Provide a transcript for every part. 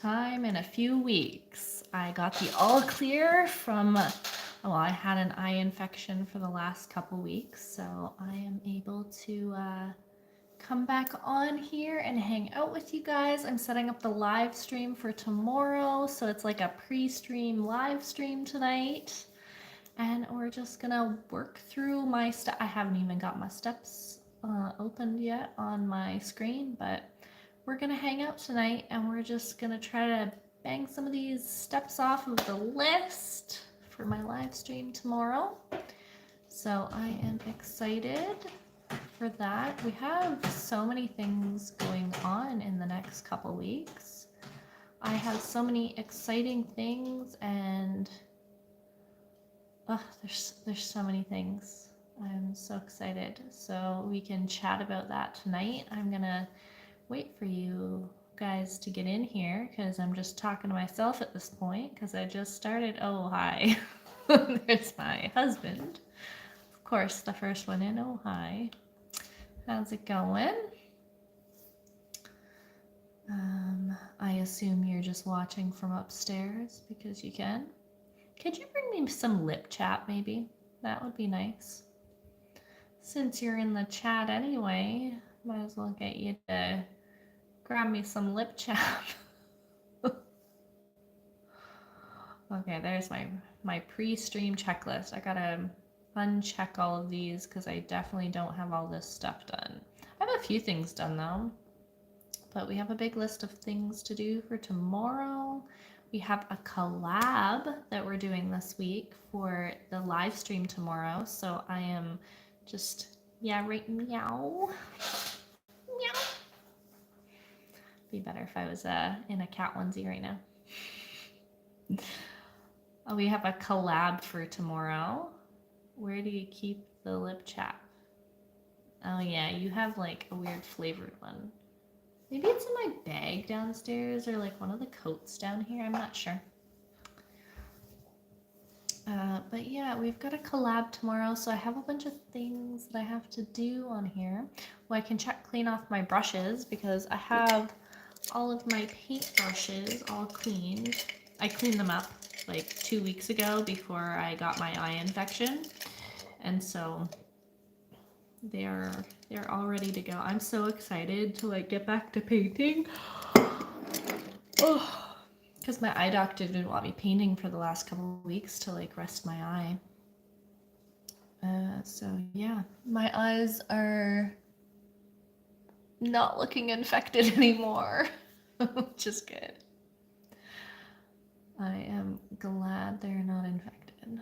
time in a few weeks. I got the all clear from, well, I had an eye infection for the last couple weeks, so I am able to come back on here and hang out with you guys. I'm setting up the live stream for tomorrow, so it's like a pre-stream live stream tonight. And we're just gonna work through my stuff. I haven't even got my steps opened yet on my screen, but we're gonna hang out tonight and we're just gonna try to bang some of these steps off of the list for my live stream tomorrow. So I am excited for that. We have so many things going on in the next couple weeks. I have so many exciting things, and there's so many things. I'm so excited. So we can chat about that tonight. I'm gonna wait for you guys to get in here because I'm just talking to myself at this point because I just started. Oh, hi. There's my husband. Of course, the first one in. Oh, hi. How's it going? I assume you're just watching from upstairs because you can. Could you bring me some lip chat maybe? That would be nice. Since you're in the chat anyway, might as well get you to grab me some lip chat. Okay, there's my pre-stream checklist. I gotta uncheck all of these because I definitely don't have all this stuff done. I have a few things done though, but we have a big list of things to do for tomorrow. We have a collab that we're doing this week for the live stream tomorrow. So I am just, yeah, right, meow. Meow. Be better if I was in a cat onesie right now. Oh, we have a collab for tomorrow. Where do you keep the lip chap? Oh yeah, you have like a weird flavored one. Maybe it's in my bag downstairs or like one of the coats down here. I'm not sure. But yeah, we've got a collab tomorrow, so I have a bunch of things that I have to do on here. Well, I can clean off my brushes because I have all of my paint brushes all cleaned. I cleaned them up like 2 weeks ago before I got my eye infection, and so they're all ready to go. I'm so excited to like get back to painting. Oh, because my eye doctor didn't want me painting for the last couple of weeks to like rest my eye. So yeah, my eyes are not looking infected anymore, which is good. I am glad they're not infected.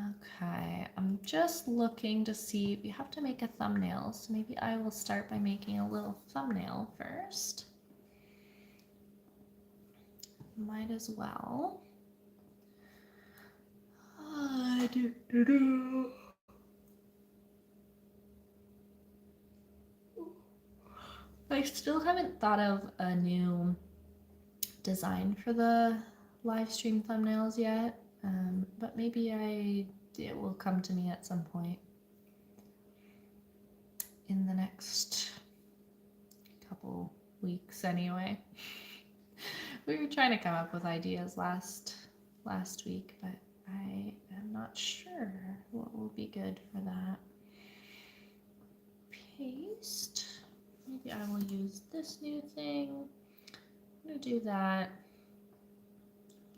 Okay, I'm just looking to see, we have to make a thumbnail, so maybe I will start by making a little thumbnail first. Might as well. I still haven't thought of a new design for the live stream thumbnails yet, but maybe it will come to me at some point in the next couple weeks anyway. We were trying to come up with ideas last week, but I am not sure what will be good for that. Paste. Maybe I will use this new thing. I'm gonna do that.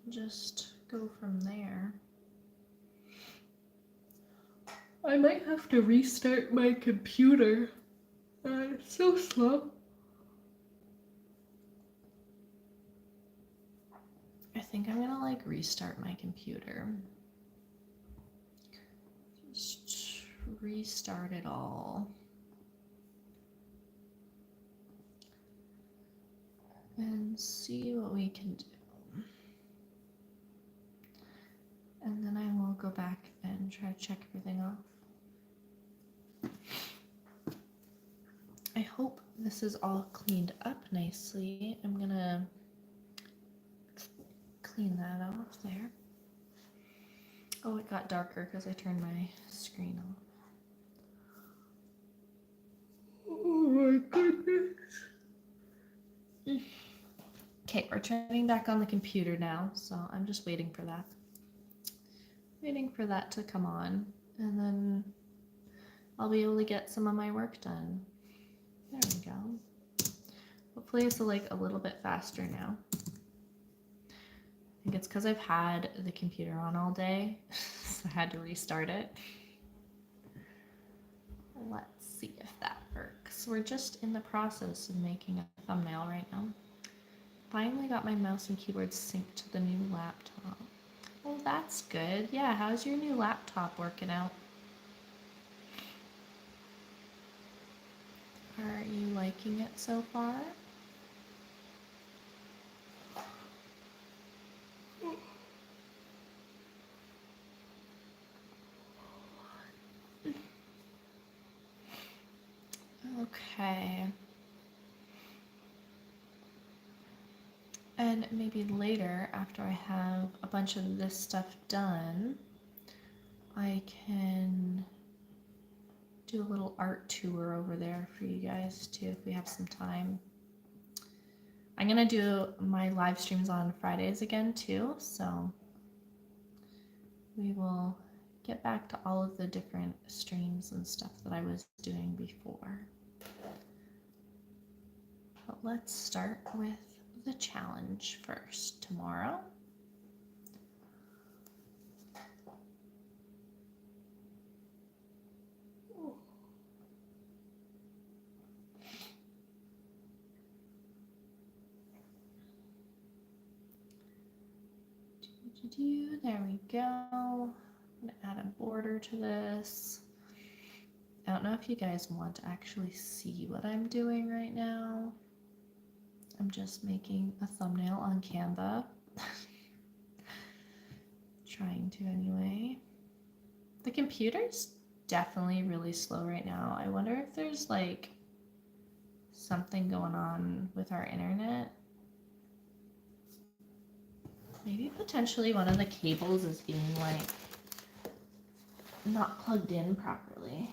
Just go from there. I might have to restart my computer. It's so slow. I think I'm gonna like restart my computer. Just restart it all. And see what we can do. And then I will go back and try to check everything off. I hope this is all cleaned up nicely. I'm gonna clean that off there. Oh, it got darker because I turned my screen off. Oh my goodness. Okay, we're turning back on the computer now, so I'm just waiting for that. Waiting for that to come on, and then I'll be able to get some of my work done. There we go. Hopefully it's like a little bit faster now. I think it's because I've had the computer on all day, so I had to restart it. Let's see if that works. We're just in the process of making a thumbnail right now. Finally got my mouse and keyboard synced to the new laptop. Oh, that's good. Yeah, how's your new laptop working out? Are you liking it so far? Okay. And maybe later, after I have a bunch of this stuff done, I can do a little art tour over there for you guys too, if we have some time. I'm gonna do my live streams on Fridays again too, so we will get back to all of the different streams and stuff that I was doing before. But let's start with the challenge first tomorrow. There we go. I'm gonna add a border to this. I don't know if you guys want to actually see what I'm doing right now. I'm just making a thumbnail on Canva. Trying to anyway. The computer's definitely really slow right now. I wonder if there's like something going on with our internet. Maybe potentially one of the cables is being like not plugged in properly.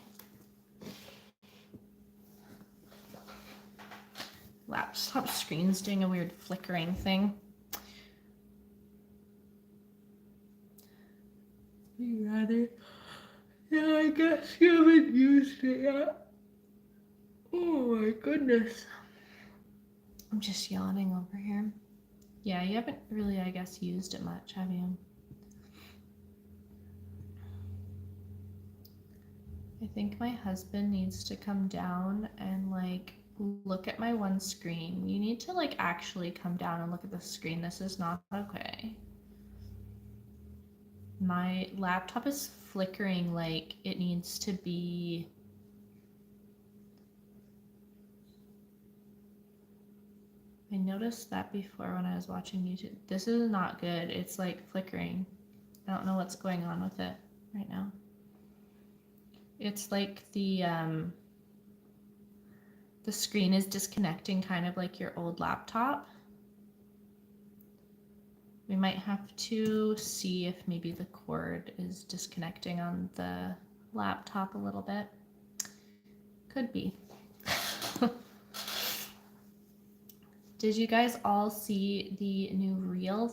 Laptop screen's doing a weird flickering thing. Yeah, I guess you haven't used it yet. Oh my goodness. I'm just yawning over here. Yeah, you haven't really, I guess, used it much, have you? I think my husband needs to come down and like look at my one screen. You need to like actually come down and look at the screen. This is not okay. My laptop is flickering like it needs to be. I noticed that before when I was watching YouTube. This is not good. It's like flickering. I don't know what's going on with it right now. It's like the screen is disconnecting, kind of like your old laptop. We might have to see if maybe the cord is disconnecting on the laptop a little bit. Could be. Did you guys all see the new reel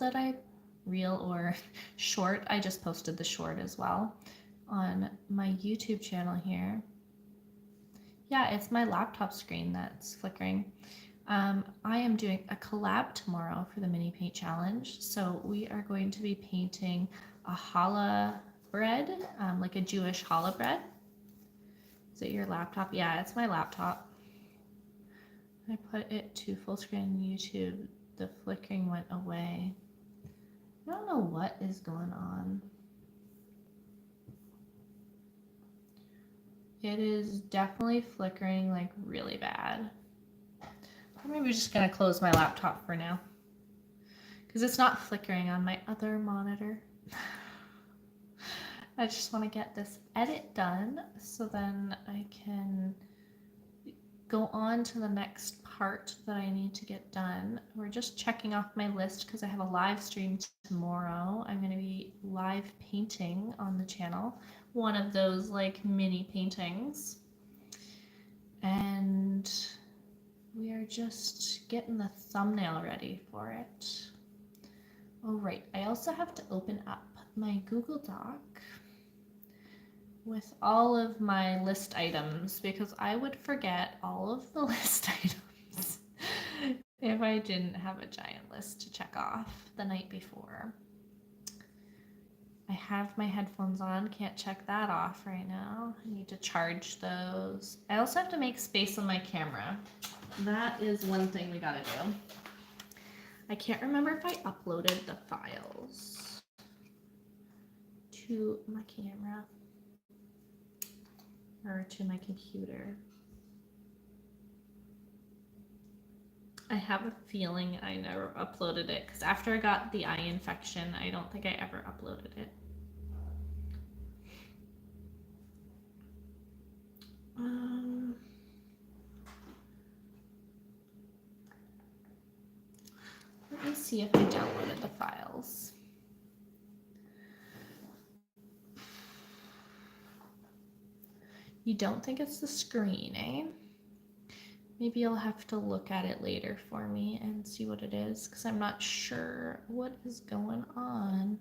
or short? I just posted the short as well on my YouTube channel here. Yeah, it's my laptop screen that's flickering. I am doing a collab tomorrow for the mini paint challenge. So we are going to be painting a challah bread, like a Jewish challah bread. Is it your laptop? Yeah, it's my laptop. I put it to full screen YouTube. The flickering went away. I don't know what is going on. It is definitely flickering like really bad. Or maybe just gonna close my laptop for now because it's not flickering on my other monitor. I just want to get this edit done so then I can go on to the next part that I need to get done. We're just checking off my list because I have a live stream tomorrow. I'm going to be live painting on the channel, one of those like mini paintings. And We are just getting the thumbnail ready for it. Oh, right. I also have to open up my Google Doc with all of my list items because I would forget all of the list items if I didn't have a giant list to check off the night before. I have my headphones on, can't check that off right now. I need to charge those. I also have to make space on my camera. That is one thing we gotta do. I can't remember if I uploaded the files to my camera or to my computer. I have a feeling I never uploaded it because after I got the eye infection, I don't think I ever uploaded it. Let me see if I downloaded the files. You don't think it's the screen, eh? Maybe you'll have to look at it later for me and see what it is because I'm not sure what is going on.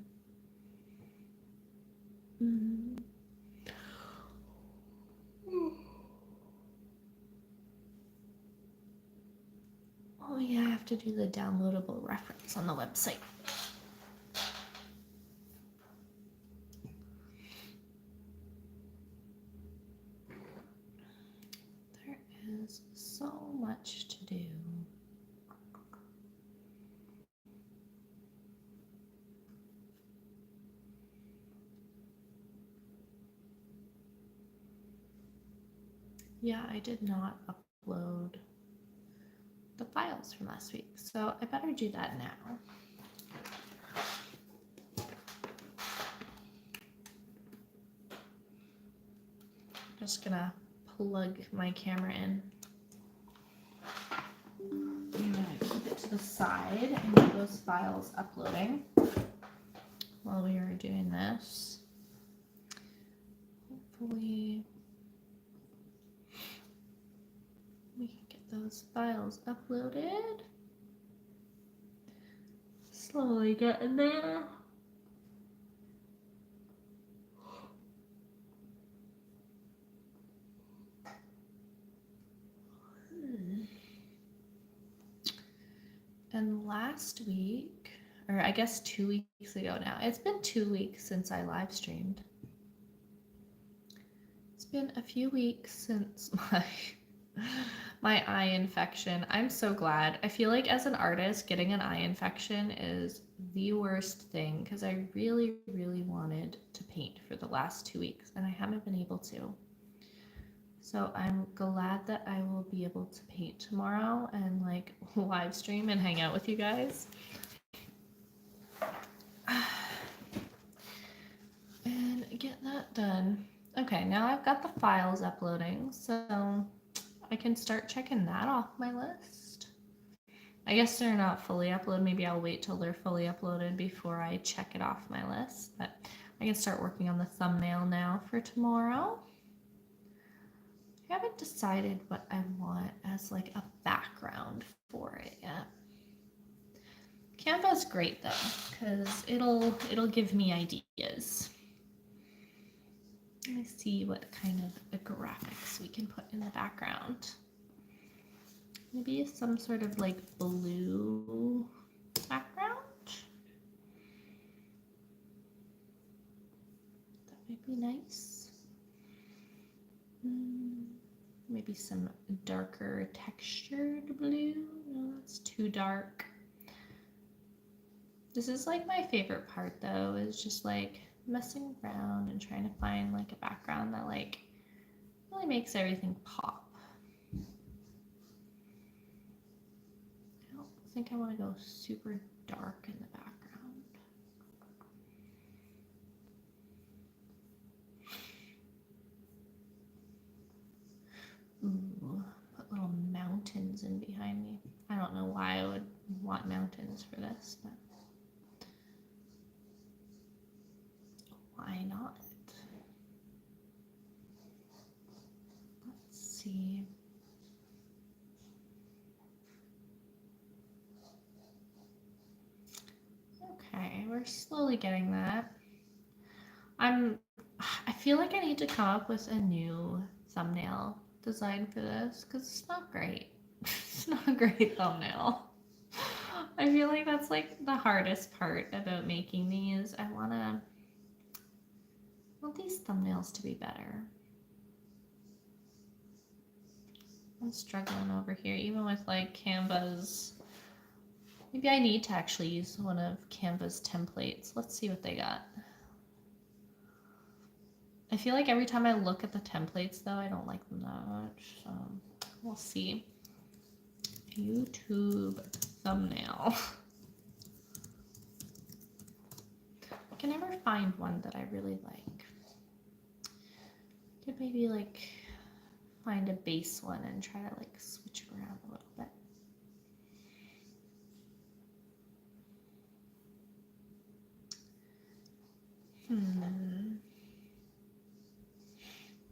Oh yeah, I have to do the downloadable reference on the website. There is so much to do. Yeah, I did not upload the files from last week, so I better do that now. Just gonna plug my camera in. I'm gonna keep it to the side and get those files uploading while we are doing this. Hopefully we can get those files uploaded. Slowly getting there. And last week, or I guess 2 weeks ago now, it's been 2 weeks since I live streamed. It's been a few weeks since my eye infection. I'm so glad. I feel like as an artist, getting an eye infection is the worst thing because I really, really wanted to paint for the last 2 weeks and I haven't been able to. So I'm glad that I will be able to paint tomorrow and like live stream and hang out with you guys. And get that done. Okay, now I've got the files uploading, so I can start checking that off my list. I guess they're not fully uploaded. Maybe I'll wait till they're fully uploaded before I check it off my list, but I can start working on the thumbnail now for tomorrow. I haven't decided what I want as like a background for it yet. Canva's great though, because it'll give me ideas. Let me see what kind of graphics we can put in the background. Maybe some sort of like blue background. That might be nice. Maybe some darker textured blue. No, that's too dark. This is like my favorite part though, is just like messing around and trying to find like a background that like really makes everything pop. I don't think I want to go super dark in the background. Ooh, put little mountains in behind me. I don't know why I would want mountains for this, but why not? Let's see. we're slowly getting that. I feel like I need to come up with a new thumbnail design for this because it's not great. It's not a great thumbnail. I feel like that's like the hardest part about making these. I want these thumbnails to be better. I'm struggling over here, even with like Canva's. Maybe I need to actually use one of Canva's templates. Let's see what they got. I feel like every time I look at the templates though, I don't like them that much, so we'll see. YouTube thumbnail. I can never find one that I really like. Could maybe like find a base one and try to like switch it around a little bit.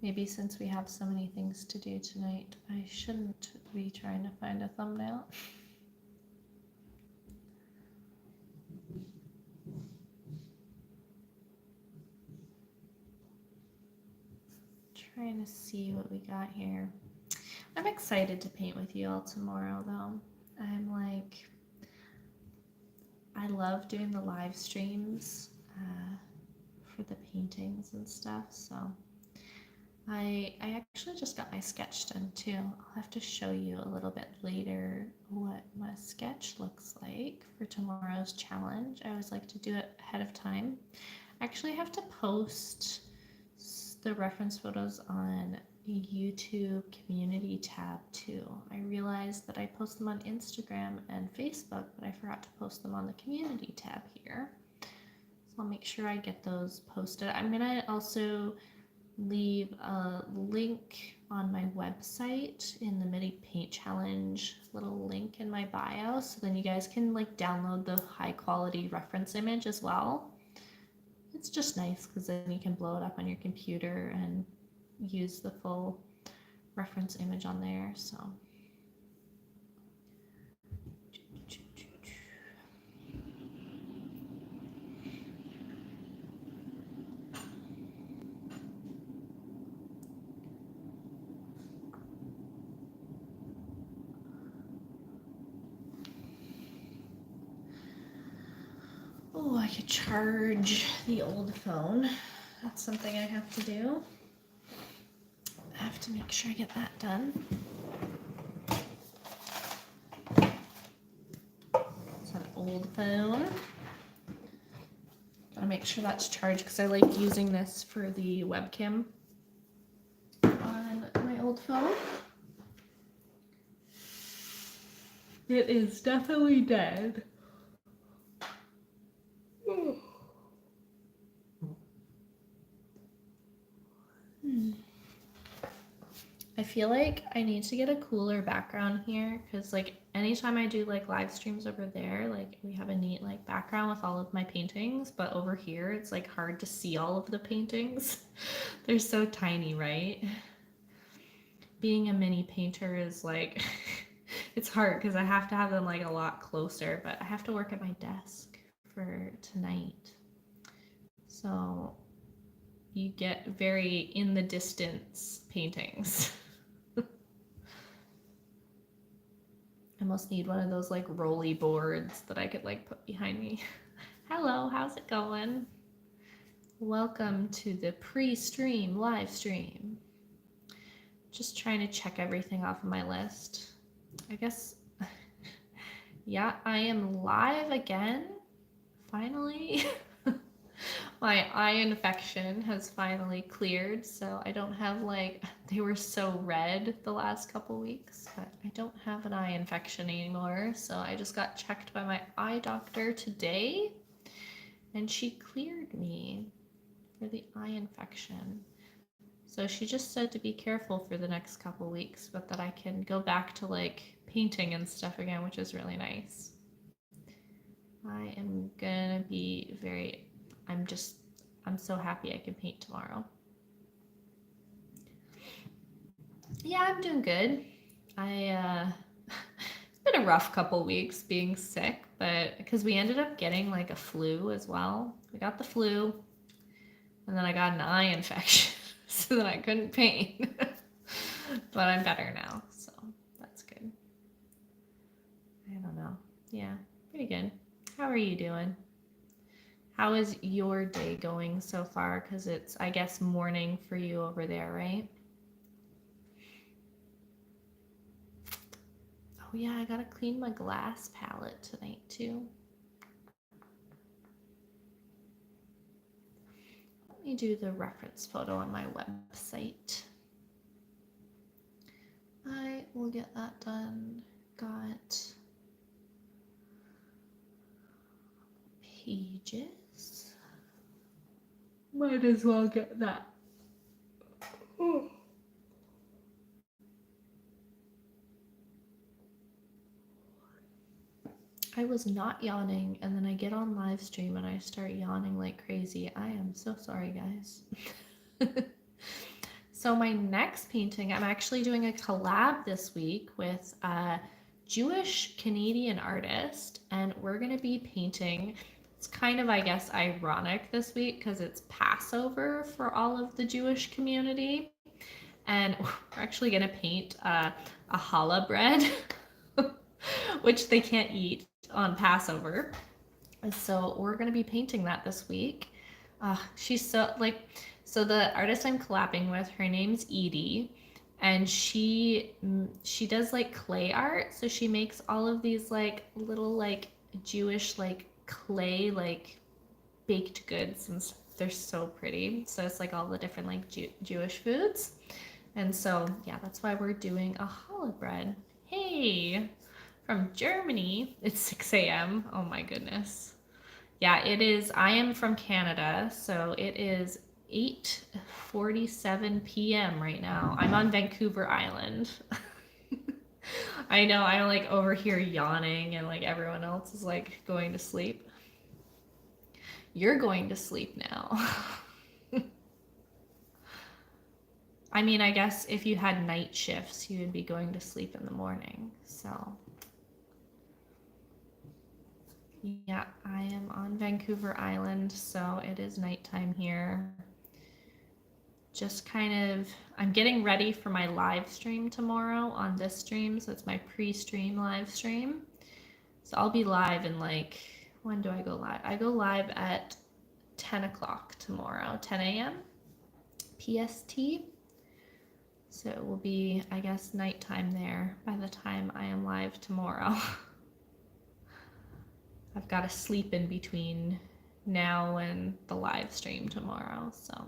Maybe since we have so many things to do tonight, I shouldn't be trying to find a thumbnail. Trying to see what we got here. I'm excited to paint with you all tomorrow though. I'm like, I love doing the live streams for the paintings and stuff, so I actually just got my sketch done too. I'll have to show you a little bit later what my sketch looks like for tomorrow's challenge. I always like to do it ahead of time. I actually have to post the reference photos on YouTube community tab too. I realized that I post them on Instagram and Facebook, but I forgot to post them on the community tab here. So I'll make sure I get those posted. I'm gonna also leave a link on my website in the Midi Paint Challenge little link in my bio, so then you guys can like download the high quality reference image as well. It's just nice because then you can blow it up on your computer and use the full reference image on there. So oh, I could charge the old phone. That's something I have to do. I have to make sure I get that done. It's an old phone. Gotta make sure that's charged because I like using this for the webcam on my old phone. It is definitely dead. I feel like I need to get a cooler background here because like anytime I do like live streams over there, like we have a neat like background with all of my paintings, but over here it's like hard to see all of the paintings. They're so tiny, right? Being a mini painter is like it's hard because I have to have them like a lot closer, but I have to work at my desk for tonight. So you get very in the distance paintings. I must need one of those like rolly boards that I could like put behind me. Hello, how's it going? Welcome to the pre-stream live stream. Just trying to check everything off of my list. I guess, yeah, I am live again, finally. My eye infection has finally cleared, so I don't have like, they were so red the last couple weeks, but I don't have an eye infection anymore. So I just got checked by my eye doctor today and she cleared me for the eye infection. So she just said to be careful for the next couple weeks, but that I can go back to like painting and stuff again, which is really nice. I am gonna be I'm so happy I can paint tomorrow. Yeah, I'm doing good. It's been a rough couple weeks being sick, but because we ended up getting like a flu as well. We got the flu, and then I got an eye infection, so then I couldn't paint. But I'm better now, so that's good. I don't know. Yeah, pretty good. How are you doing? How is your day going so far? Because it's, I guess, morning for you over there, right? Oh yeah, I gotta clean my glass palette tonight too. Let me do the reference photo on my website. I will get that done. Got pages. Might as well get that. Oh. I was not yawning, and then I get on live stream and I start yawning like crazy. I am so sorry, guys. So my next painting, I'm actually doing a collab this week with a Jewish Canadian artist, and we're going to be painting. It's kind of, I guess, ironic this week because it's Passover for all of the Jewish community, and we're actually going to paint a challah bread, which they can't eat on Passover. And so we're going to be painting that this week. She's so like, so the artist I'm collabing with, her name's Edie, and she does like clay art. So she makes all of these like little like Jewish like clay like baked goods, and they're so pretty. So it's like all the different like Jewish foods. And so yeah, that's why we're doing a challah bread. Hey, from Germany. It's 6 a.m. Oh my goodness. Yeah, it is. I am from Canada, so it is 8:47 p.m. right now. I'm on Vancouver Island. I know, I'm like over here yawning and like everyone else is like going to sleep. You're going to sleep now. I mean, I guess if you had night shifts, you would be going to sleep in the morning, so. Yeah, I am on Vancouver Island, so it is nighttime here. Just kind of, I'm getting ready for my live stream tomorrow on this stream, so it's my pre-stream live stream. So I'll be live in like, when do I go live? I go live at 10 o'clock tomorrow, 10 a.m. PST. So it will be, I guess, nighttime there by the time I am live tomorrow. I've got to sleep in between now and the live stream tomorrow, so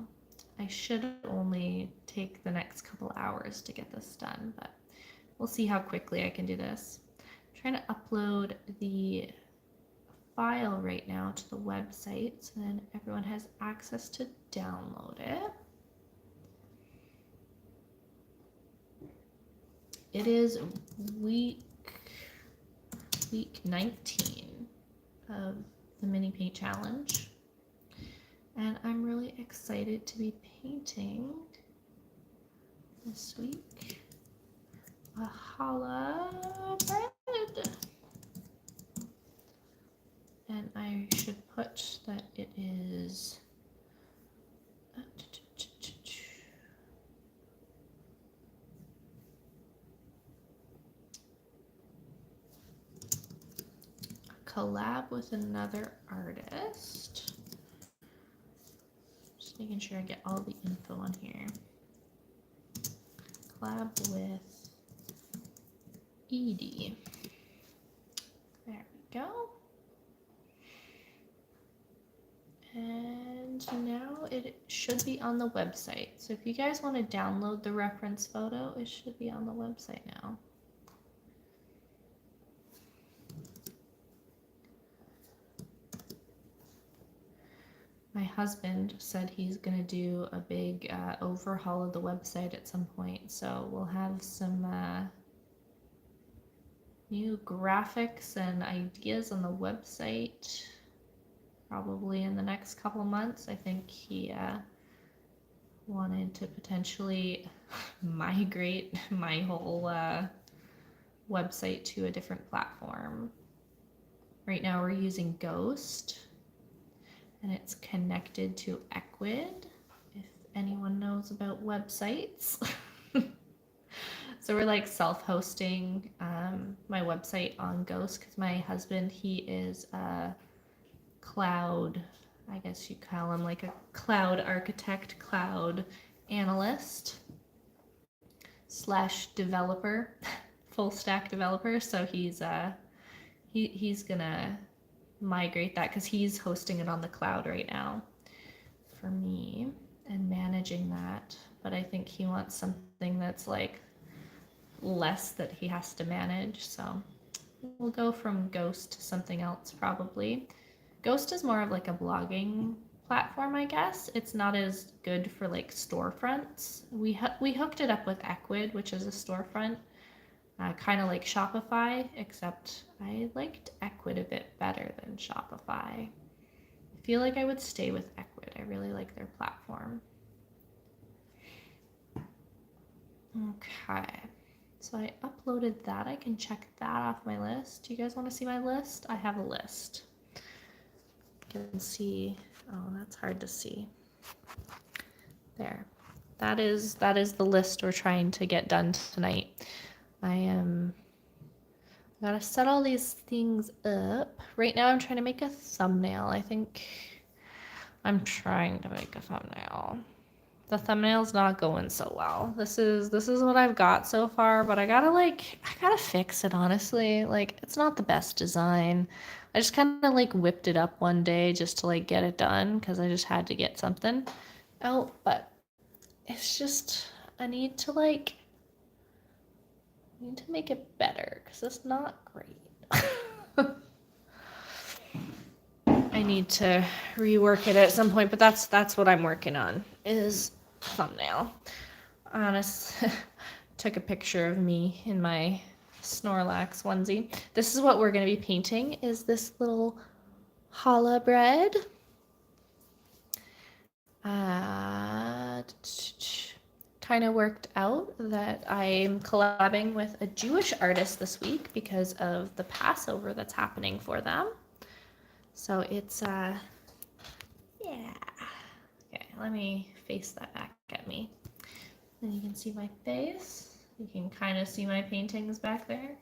I should only take the next couple hours to get this done, but we'll see how quickly I can do this. I'm trying to upload the file right now to the website so then everyone has access to download it. It is week 19 of the mini paint challenge, and I'm really excited to be painting this week a challah bread, and I should put that it is collab with another artist. Just making sure I get all the info on here. Collab with Edie. There we go. And now it should be on the website. So if you guys want to download the reference photo, it should be on the website now. My husband said he's going to do a big overhaul of the website at some point, so we'll have some new graphics and ideas on the website probably in the next couple months. I think he wanted to potentially migrate my whole website to a different platform, Right now we're using Ghost, and it's connected to Ecwid, if anyone knows about websites. So we're like self-hosting my website on Ghost because my husband, he is a cloud, I guess you call him like a cloud architect, cloud analyst / developer, full stack developer. So he's gonna migrate that because he's hosting it on the cloud right now for me and managing that. But I think he wants something that's like less that he has to manage. So we'll go from Ghost to something else probably. Ghost is more of like a blogging platform, I guess. It's not as good for like storefronts. We hooked it up with Ecwid, which is a storefront, kind of like Shopify, except I liked Ecwid a bit better than Shopify. I feel like I would stay with Ecwid. I really like their platform. Okay, so I uploaded that. I can check that off my list. Do you guys want to see my list? I have a list. You can see, oh, that's hard to see. There. That is the list we're trying to get done tonight. I gotta set all these things up. Right now I'm trying to make a thumbnail. I think I'm trying to make a thumbnail. The thumbnail's not going so well. This is what I've got so far, but I gotta fix it, honestly. Like, it's not the best design. I just kind of like whipped it up one day just to like get it done because I just had to get something out, but it's just, I need to make it better because it's not great. I need to rework it at some point, but that's what I'm working on, is thumbnail. Took a picture of me in my Snorlax onesie. This is what we're going to be painting, is this little challah bread. Kind of worked out that I'm collabing with a Jewish artist this week because of the Passover that's happening for them. So it's, yeah. Okay, let me face that back at me. Then you can see my face. You can kind of see my paintings back there.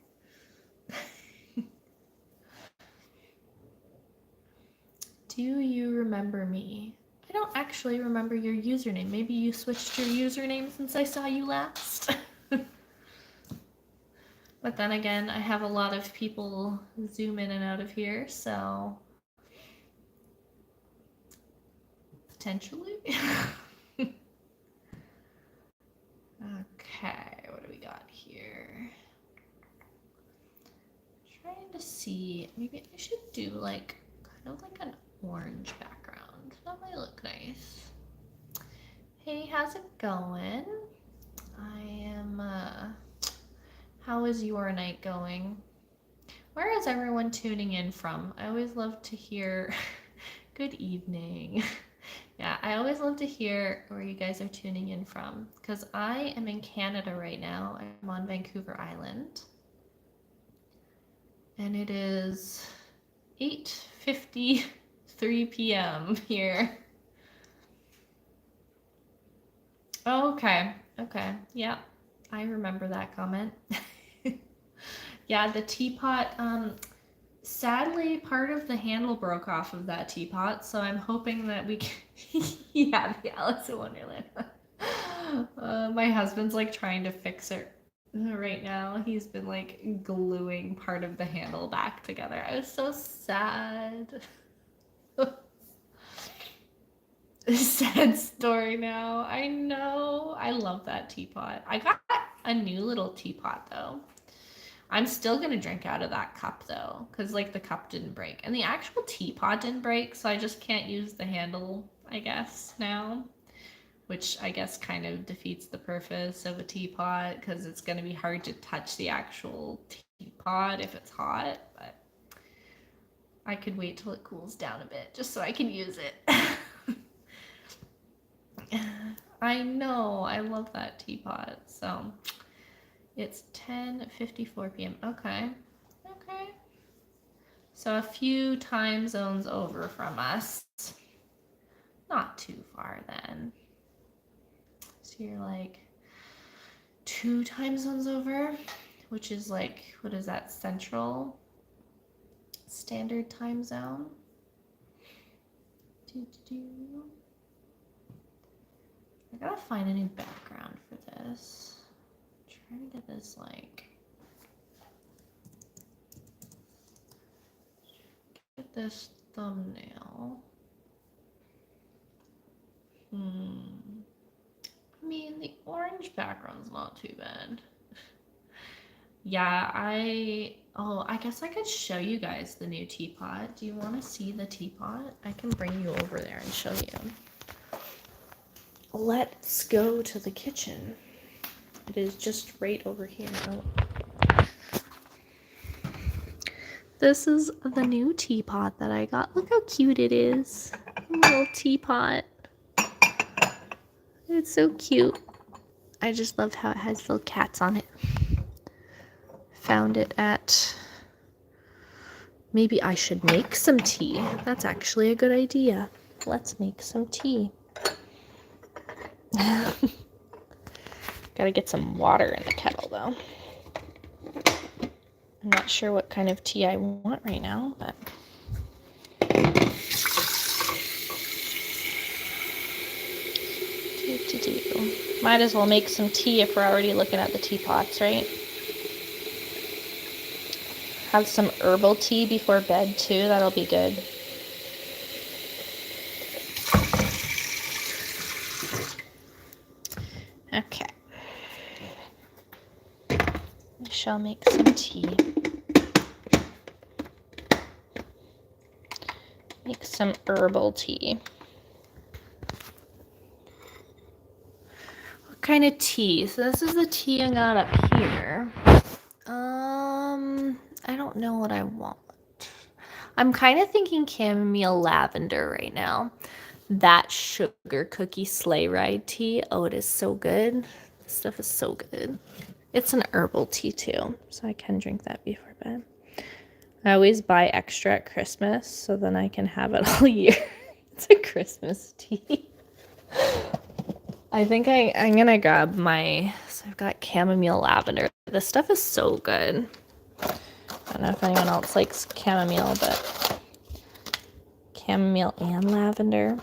Do you remember me? I don't actually remember your username. Maybe you switched your username since I saw you last. But then again, I have a lot of people zoom in and out of here, so potentially. Okay, what do we got here? Trying to see, maybe I should do like kind of like an orange background. That might look nice. Hey, how's it going? I am, how is your night going? Where is everyone tuning in from? I always love to hear, good evening. Yeah, I always love to hear where you guys are tuning in from, because I am in Canada right now. I'm on Vancouver Island. And it is 8:53 p.m. here. Oh, okay. Okay. Yeah, I remember that comment. Yeah, the teapot, sadly, part of the handle broke off of that teapot, so I'm hoping that we can... Yeah, the Alice in Wonderland. My husband's like trying to fix it right now. He's been like gluing part of the handle back together. I was so sad. Sad story now. I know. I love that teapot. I got a new little teapot though. I'm still gonna drink out of that cup though, because like the cup didn't break and the actual teapot didn't break, so I just can't use the handle, I guess, now, which I guess kind of defeats the purpose of a teapot because it's gonna be hard to touch the actual teapot if it's hot, but I could wait till it cools down a bit just so I can use it. I know, I love that teapot. So it's 10:54 p.m. Okay. Okay. So a few time zones over from us. Not too far then. So you're like 2 time zones over, which is like, what is that, Central Standard Time Zone? I gotta find a new background for this. I'm trying to get this like, get this thumbnail. I mean, the orange background's not too bad. Yeah, I guess I could show you guys the new teapot. Do you want to see the teapot? I can bring you over there and show you. Let's go to the kitchen. It is just right over here. Oh. This is the new teapot that I got. Look how cute it is. A little teapot. It's so cute. I just love how it has little cats on it. Found it at... Maybe I should make some tea. That's actually a good idea. Let's make some tea. Gotta get some water in the kettle though. I'm not sure what kind of tea I want right now, but... Might as well make some tea if we're already looking at the teapots, right? Have some herbal tea before bed too, that'll be good. Okay. I shall make some tea. Make some herbal tea. What kind of tea? So this is the tea I got up here. I don't know what I want. I'm kind of thinking chamomile lavender right now. That sugar cookie sleigh ride tea. Oh, it is so good. This stuff is so good. It's an herbal tea too, so I can drink that before bed. I always buy extra at Christmas, so then I can have it all year. It's a Christmas tea. I think I'm gonna grab my, so I've got chamomile lavender. This stuff is so good. I don't know if anyone else likes chamomile, but chamomile and lavender.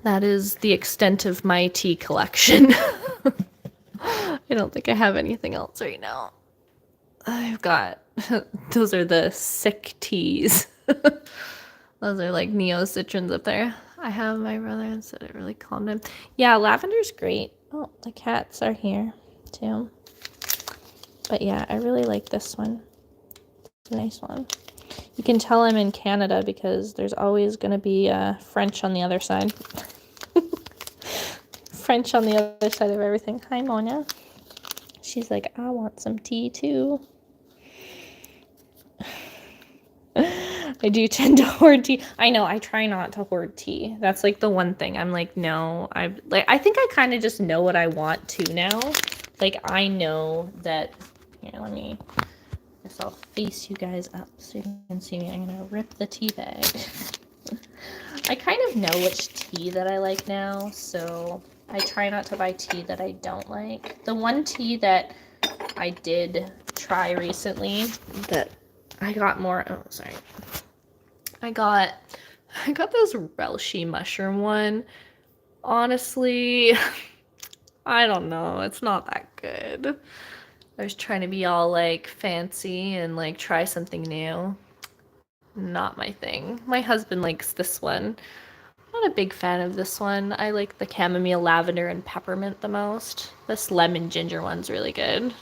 That is the extent of my tea collection. I don't think I have anything else right now. I've got, those are the sick teas. Those are like Neo citrons up there. I have my brother and said it really calmed him. Yeah, lavender's great. Oh, the cats are here too. But yeah, I really like this one. It's a nice one. You can tell I'm in Canada because there's always going to be French on the other side. French on the other side of everything. Hi, Mona. She's like, I want some tea too. I do tend to hoard tea. I know, I try not to hoard tea. That's like the one thing. I'm like, no. I think I kind of just know what I want to now. Like, I know that... Here, let me... I guess I'll face you guys up so you can see me. I'm going to rip the tea bag. I kind of know which tea that I like now, so I try not to buy tea that I don't like. The one tea that I did try recently that I got more... Oh, sorry. I got this Reishi mushroom one. Honestly, I don't know. It's not that good. I was trying to be all like fancy and like try something new. Not my thing. My husband likes this one. I'm not a big fan of this one. I like the chamomile, lavender, and peppermint the most. This lemon ginger one's really good.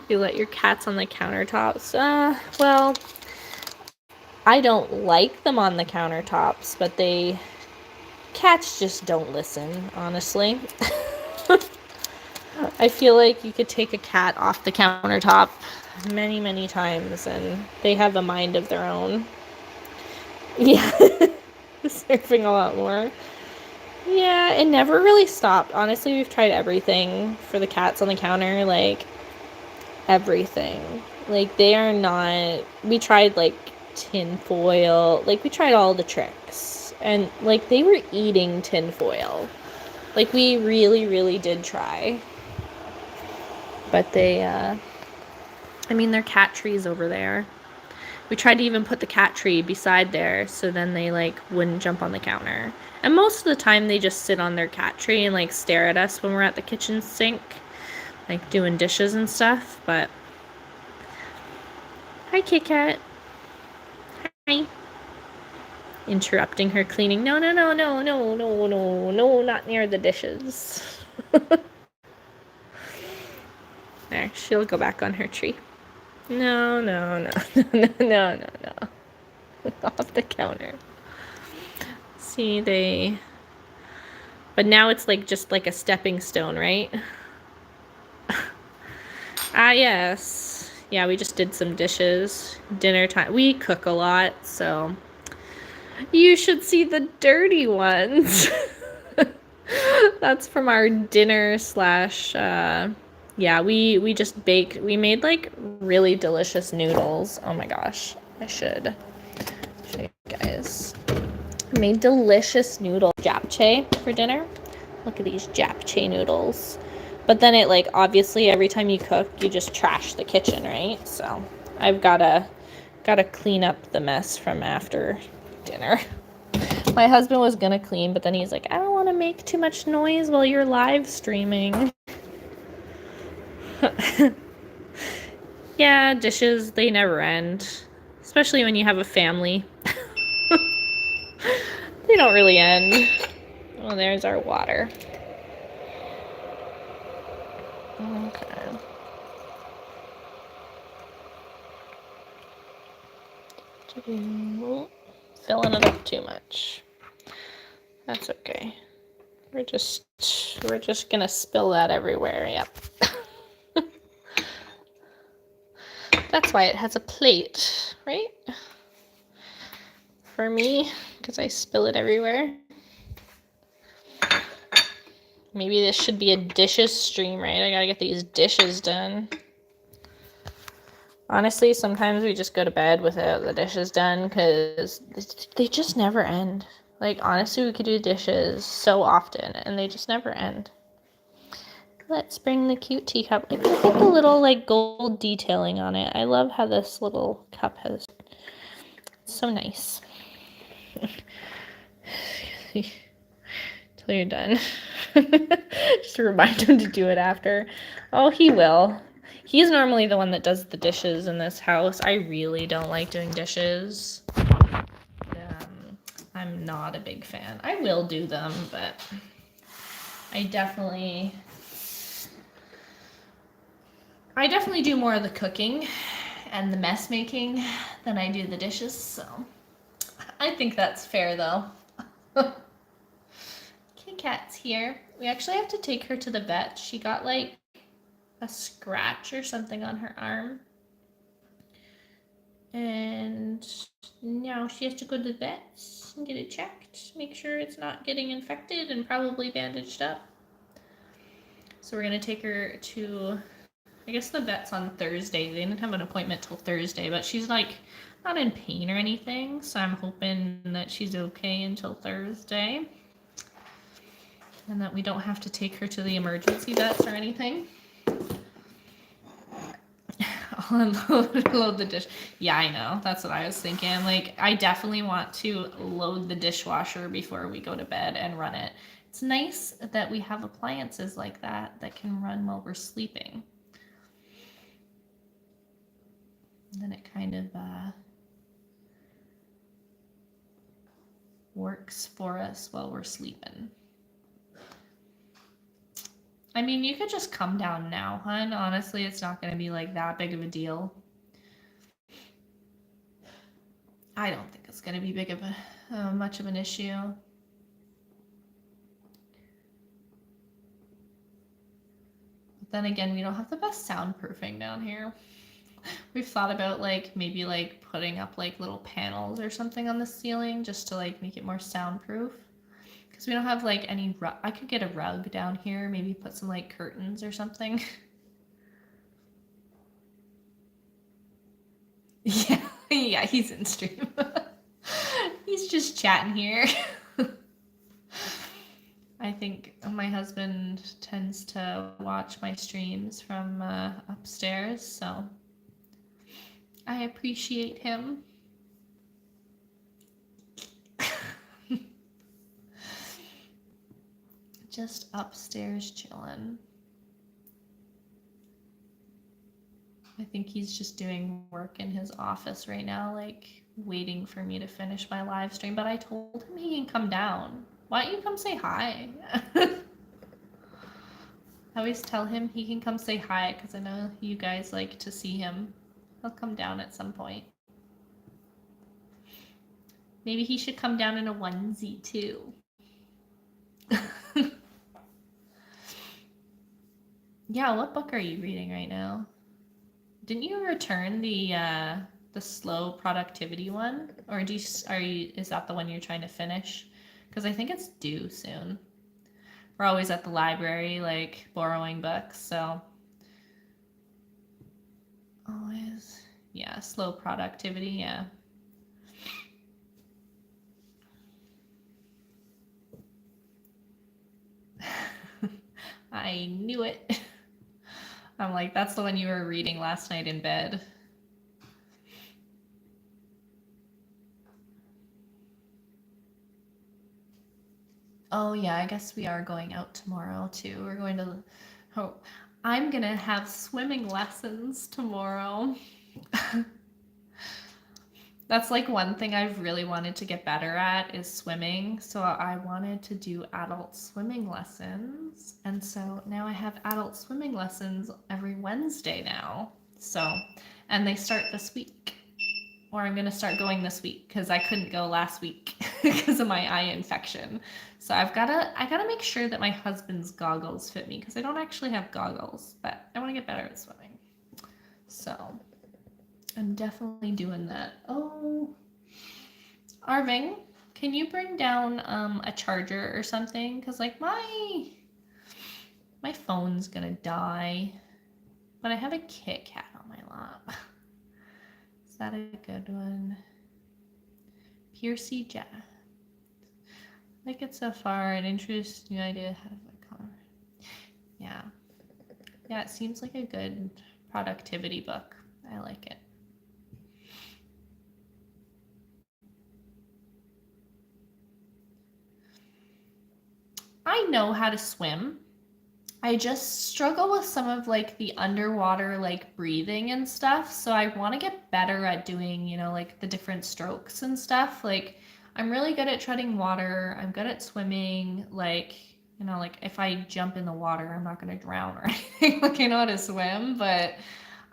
You let your cats on the countertops. Well, I don't like them on the countertops, but cats just don't listen, honestly. I feel like you could take a cat off the countertop many, many times and they have a mind of their own. Yeah, surfing a lot more. Yeah, it never really stopped. Honestly, we've tried everything for the cats on the counter, like everything. Like they are not, we tried like tin foil, like we tried all the tricks. And like they were eating tin foil. Like we really, really did try. But they, I mean, their cat tree's over there. We tried to even put the cat tree beside there so then they like wouldn't jump on the counter. And most of the time they just sit on their cat tree and like stare at us when we're at the kitchen sink, like doing dishes and stuff. But hi, Kit Kat. Hi. Interrupting her cleaning. No, no, no, no, no, no, no, no, not near the dishes. There, she'll go back on her tree. No, no, no, no, no, no, no. Off the counter. See, they... But now it's like just like a stepping stone, right? Ah, yes. Yeah, we just did some dishes. Dinner time. We cook a lot, so... You should see the dirty ones. That's from our dinner slash... yeah, we just baked... We made, like, really delicious noodles. Oh my gosh. I should show you guys. Made delicious noodle japchae for dinner. Look at these japchae noodles. But then it, like, obviously every time you cook, you just trash the kitchen, right? So I've gotta clean up the mess from after dinner. My husband was gonna clean, but then he's like, I don't want to make too much noise while you're live streaming. Yeah, dishes, they never end. Especially when you have a family. They don't really end. Oh, there's our water. Okay. Filling it up too much. That's okay. We're just gonna spill that everywhere. Yep. That's why it has a plate, right? For me, because I spill it everywhere. Maybe this should be a dishes stream, right? I gotta get these dishes done. Honestly, sometimes we just go to bed without the dishes done because they just never end. Like, honestly, we could do dishes so often and they just never end. Let's bring the cute teacup. Like, look at the little, like, gold detailing on it. I love how this little cup has... It's so nice. Till you're done. Just to remind him to do it after. Oh, he will. He's normally the one that does the dishes in this house. I really don't like doing dishes. I'm not a big fan. I will do them, but I definitely do more of the cooking and the mess making than I do the dishes, so I think that's fair though. Kit Kat's here. We actually have to take her to the vet. She got like a scratch or something on her arm. And now she has to go to the vet and get it checked, make sure it's not getting infected and probably bandaged up. So we're gonna take her to, I guess the vet's on Thursday. They didn't have an appointment till Thursday, but she's like not in pain or anything, so I'm hoping that she's okay until Thursday. And that we don't have to take her to the emergency vets or anything. I'll load the dish. Yeah, I know. That's what I was thinking. Like, I definitely want to load the dishwasher before we go to bed and run it. It's nice that we have appliances like that that can run while we're sleeping. And then it kind of works for us while we're sleeping. I mean, you could just come down now, hun. Honestly, it's not going to be like that big of a deal. I don't think it's going to be big of a much of an issue. But then again, we don't have the best soundproofing down here. We've thought about like maybe like putting up like little panels or something on the ceiling just to like make it more soundproof. Because we don't have like any rug. I could get a rug down here, maybe put some like curtains or something. Yeah, yeah, he's in stream. He's just chatting here. I think my husband tends to watch my streams from upstairs, so I appreciate him. Just upstairs chilling. I think he's just doing work in his office right now, like waiting for me to finish my live stream, but I told him he can come down. Why don't you come say hi? I always tell him he can come say hi because I know you guys like to see him. He'll come down at some point. Maybe he should come down in a onesie too. Yeah, what book are you reading right now? Didn't you return the slow productivity one, or is that the one you're trying to finish? Because I think it's due soon. We're always at the library, like borrowing books, so always, yeah, slow productivity, yeah. I knew it. I'm like, that's the one you were reading last night in bed. Oh yeah, I guess we are going out tomorrow too. We're going to, oh, I'm gonna have swimming lessons tomorrow. That's like one thing I've really wanted to get better at is swimming. So I wanted to do adult swimming lessons. And so now I have adult swimming lessons every Wednesday now. So, and they start this week. Or I'm going to start going this week because I couldn't go last week because of my eye infection. So I gotta make sure that my husband's goggles fit me because I don't actually have goggles, but I want to get better at swimming. So I'm definitely doing that. Oh, Arving, can you bring down a charger or something? Because like my phone's gonna die, but I have a Kit Kat on my lap. Is that a good one? Piercy Jack. I like it so far. An interesting idea. How do I color? Yeah. Yeah, it seems like a good productivity book. I like it. I know how to swim. I just struggle with some of like the underwater like breathing and stuff. So I want to get better at doing, you know, like the different strokes and stuff. Like I'm really good at treading water. I'm good at swimming. Like, you know, like if I jump in the water, I'm not going to drown or anything. Like I know how to swim, but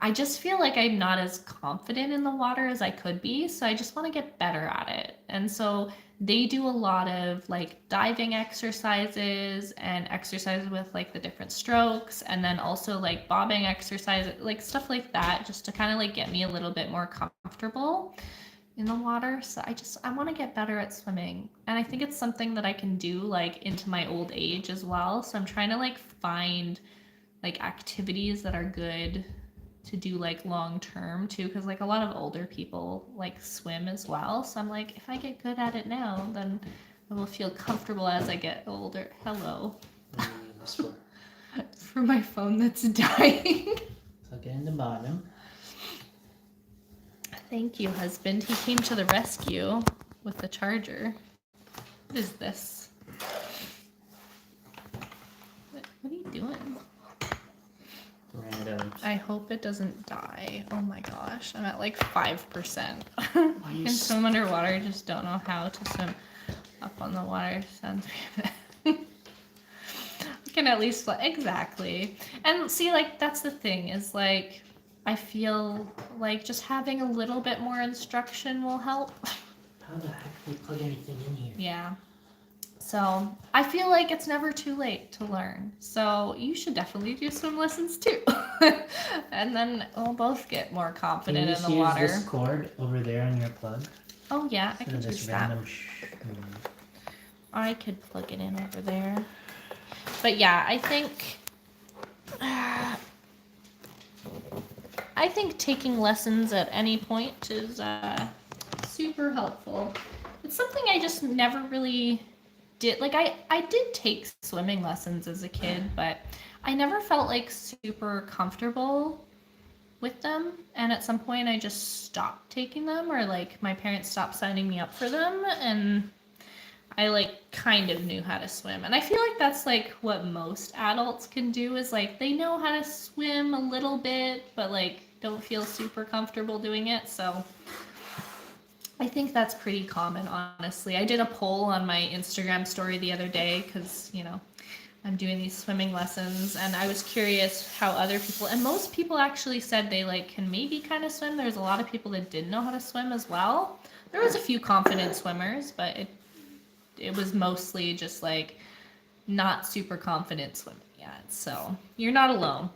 I just feel like I'm not as confident in the water as I could be. So I just want to get better at it. And so they do a lot of like diving exercises and exercises with like the different strokes, and then also like bobbing exercises, like stuff like that, just to kind of like get me a little bit more comfortable in the water. So I want to get better at swimming, and I think it's something that I can do like into my old age as well. So I'm trying to like find like activities that are good to do like long term too, because like a lot of older people like swim as well. So I'm like, if I get good at it now, then I will feel comfortable as I get older. Hello. For my phone that's dying. Plug it in the bottom. Thank you, husband. He came to the rescue with the charger. What is this? What are you doing? Random. I hope it doesn't die. Oh my gosh, I'm at like 5%. I can swim underwater, I just don't know how to swim up on the water. Sounds I can at least exactly. And see, like that's the thing is like I feel like just having a little bit more instruction will help. How the heck do we plug anything in here? Yeah. So I feel like it's never too late to learn. So you should definitely do swim lessons too. And then we'll both get more confident in the water. Can you use this cord over there on your plug? Oh yeah, I can use that. I could plug it in over there. But yeah, I think taking lessons at any point is super helpful. It's something I just never really did. Like I did take swimming lessons as a kid, but I never felt like super comfortable with them. And at some point I just stopped taking them, or like my parents stopped signing me up for them, and I like kind of knew how to swim. And I feel like that's like what most adults can do, is like they know how to swim a little bit, but like don't feel super comfortable doing it. So I think that's pretty common, honestly. I did a poll on my Instagram story the other day because, you know, I'm doing these swimming lessons, and I was curious how other people, and most people actually said they like can maybe kind of swim. There's a lot of people that didn't know how to swim as well. There was a few confident swimmers, but it was mostly just like not super confident swimming yet. So you're not alone.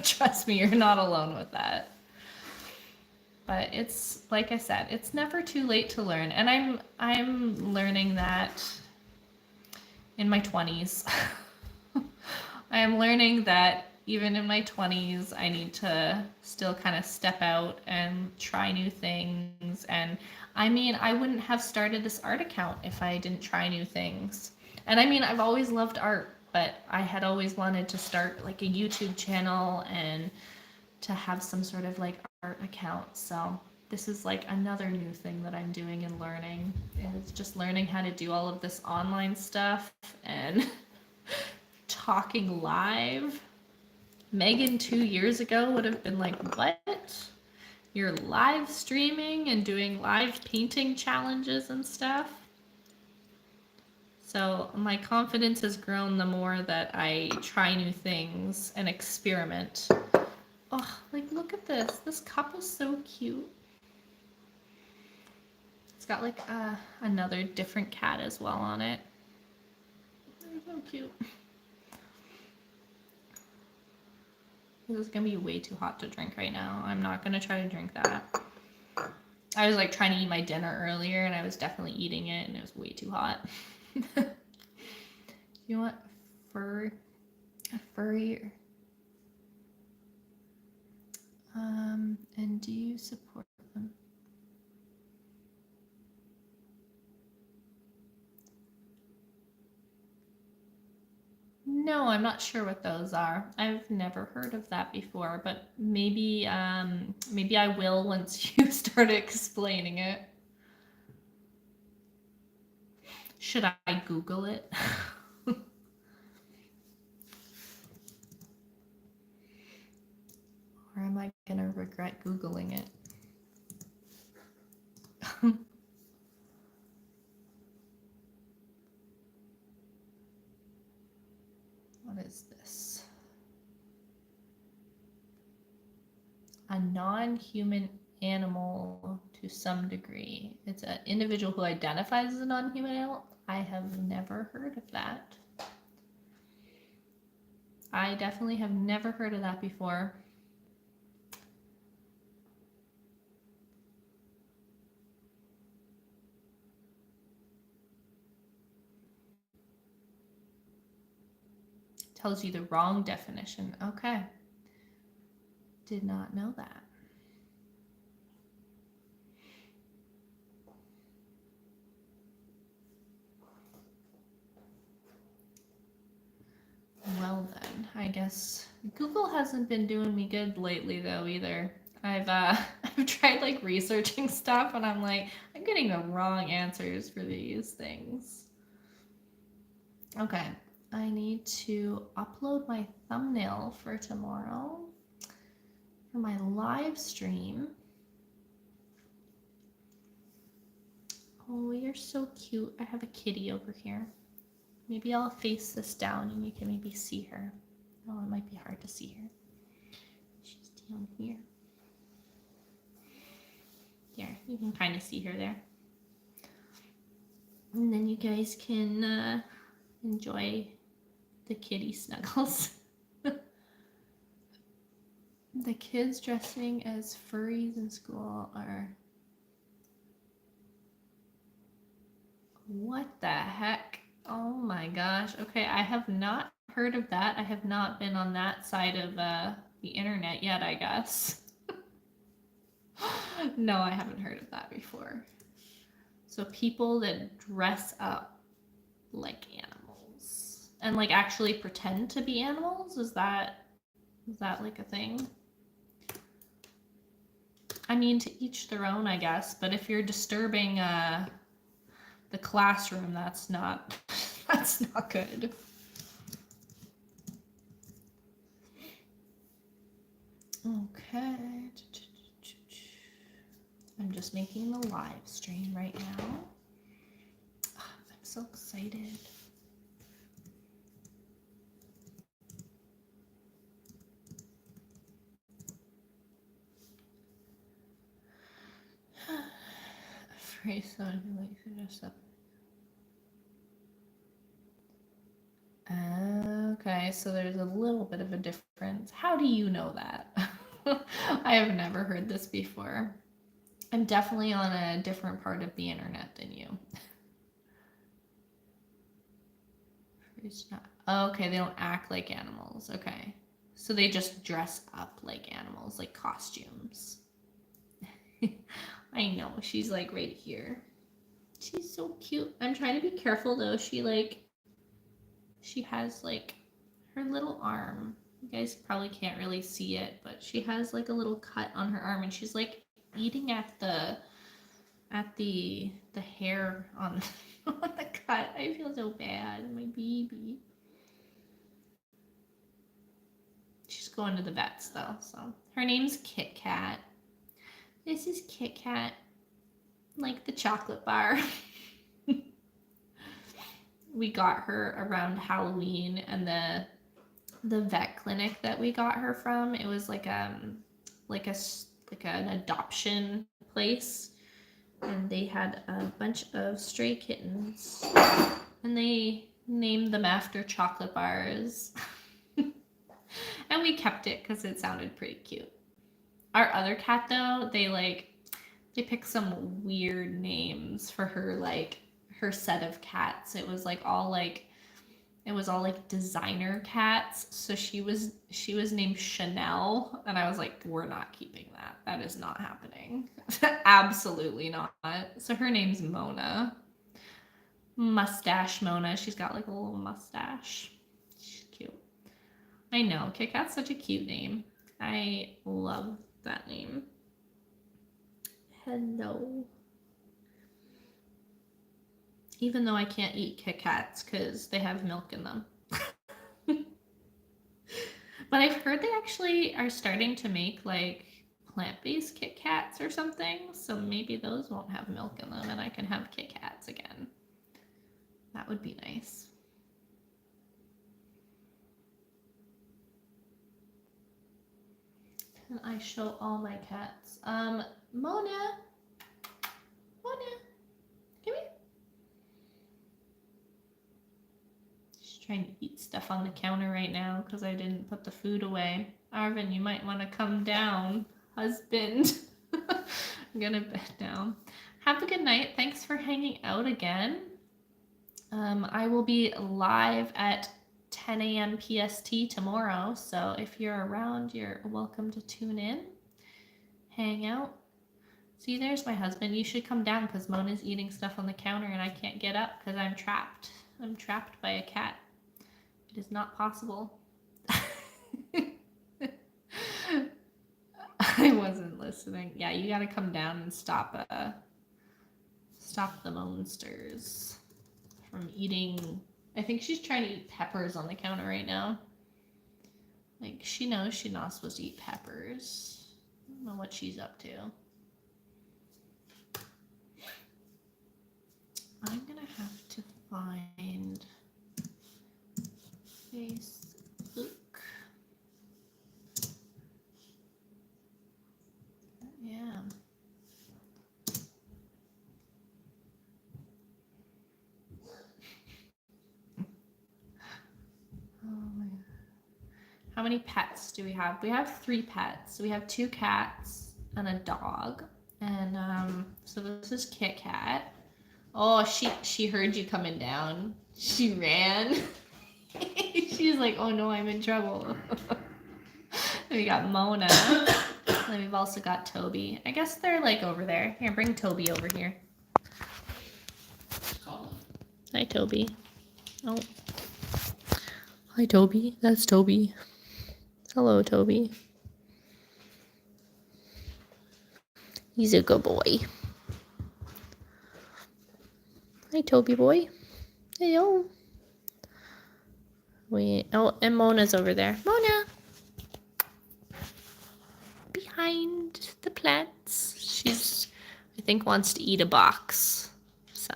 Trust me, you're not alone with that. But it's like I said, it's never too late to learn, and I'm learning that in my 20s. I am learning that even in my 20s, I need to still kind of step out and try new things. And I mean, I wouldn't have started this art account if I didn't try new things. And I mean, I've always loved art, but I had always wanted to start like a YouTube channel and to have some sort of like art account. So this is like another new thing that I'm doing and learning. And it's just learning how to do all of this online stuff and talking live. Megan 2 years ago would have been like, what? You're live streaming and doing live painting challenges and stuff? So my confidence has grown the more that I try new things and experiment. Oh, like look at this. This cup is so cute. It's got like another different cat as well on it. They're so cute. This is gonna be way too hot to drink right now. I'm not gonna try to drink that. I was like trying to eat my dinner earlier, and I was definitely eating it, and it was way too hot. You want a furry? And do you support them? No, I'm not sure what those are. I've never heard of that before, but maybe maybe I will once you start explaining it. Should I Google it? Or am I gonna regret Googling it? What is this? A non-human animal to some degree. It's an individual who identifies as a non-human animal. I have never heard of that. I definitely have never heard of that before. Tells you the wrong definition. Okay. Did not know that. Well then, I guess Google hasn't been doing me good lately though either. I've I've tried like researching stuff, and I'm like, I'm getting the wrong answers for these things. Okay, I need to upload my thumbnail for tomorrow for my live stream. Oh, you're so cute. I have a kitty over here. Maybe I'll face this down and you can maybe see her. Oh, it might be hard to see her. She's down here. There, you can kind of see her there. And then you guys can enjoy the kitty snuggles. The kids dressing as furries in school are What the heck? Oh my gosh. Okay, I have not heard of that. I have not been on that side of the internet yet, I guess. No, I haven't heard of that before. So people that dress up like animals and like actually pretend to be animals, is that like a thing? I mean, to each their own, I guess, but if you're disturbing the classroom, that's not that's not good. Okay. I'm just making the live stream right now. Oh, I'm so excited. Afraid someone who likes to dress up. Okay, so there's a little bit of a difference. How do you know that? I have never heard this before. I'm definitely on a different part of the internet than you. Okay, they don't act like animals. Okay. So they just dress up like animals, like costumes. I know, she's like right here. She's so cute. I'm trying to be careful though. She has like her little arm. You guys probably can't really see it, but she has like a little cut on her arm and she's like eating at the hair on, on the cut. I feel so bad. My baby. She's going to the vets though, so her name's Kit Kat. This is Kit Kat, like the chocolate bar. We got her around Halloween, and the vet clinic that we got her from, it was like an adoption place, and they had a bunch of stray kittens, and they named them after chocolate bars. And we kept it because it sounded pretty cute. Our other cat though, they picked some weird names for her, like her set of cats. It was all designer cats. So she was named Chanel, and I was like, we're not keeping that. That is not happening. Absolutely not. So her name's Mona. Mustache Mona. She's got like a little mustache. She's cute. I know, Kit Kat's such a cute name. I love that name. Hello. Even though I can't eat Kit Kats because they have milk in them. But I've heard they actually are starting to make like plant-based Kit Kats or something. So maybe those won't have milk in them and I can have Kit Kats again. That would be nice. Can I show all my cats? Mona, come here. She's trying to eat stuff on the counter right now because I didn't put the food away. Arvin, you might want to come down, husband. I'm gonna bed down. Have a good night. Thanks for hanging out again. I will be live at 10 a.m. PST tomorrow, so if you're around, you're welcome to tune in, hang out. See, there's my husband. You should come down because Mona's eating stuff on the counter and I can't get up because I'm trapped. I'm trapped by a cat. It is not possible. I wasn't listening. Yeah, you gotta come down and stop the monsters from eating. I think she's trying to eat peppers on the counter right now. Like, she knows she's not supposed to eat peppers. I don't know what she's up to. I'm gonna have to find Facebook. Yeah. Oh my God. How many pets do we have? We have 3 pets. We have 2 cats and a dog. And so this is Kit Kat. Oh, she heard you coming down. She ran. She's like, oh no, I'm in trouble. We got Mona. And we've also got Toby. I guess they're like over there. Here, bring Toby over here. Hi, Toby. Oh. Hi, Toby. That's Toby. Hello, Toby. He's a good boy. Hi, Toby boy. Hello. Oh, and Mona's over there. Mona! Behind the plants. She's, I think, wants to eat a box. So,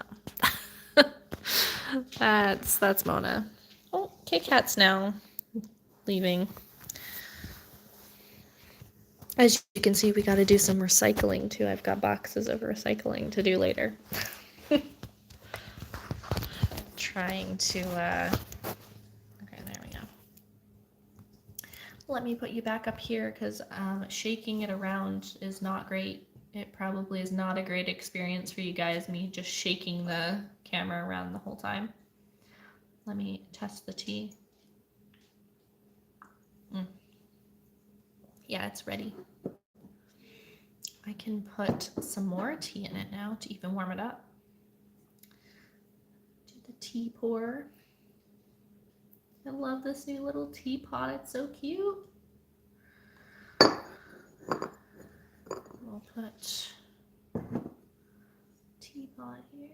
that's Mona. Oh, Kit Kat's now leaving. As you can see, we got to do some recycling too. I've got boxes of recycling to do later. Trying to, okay, there we go. Let me put you back up here because shaking it around is not great. It probably is not a great experience for you guys, me just shaking the camera around the whole time. Let me test the tea. Yeah, it's ready. I can put some more tea in it now to even warm it up. Do the tea pour. I love this new little teapot. It's so cute. We'll put teapot here.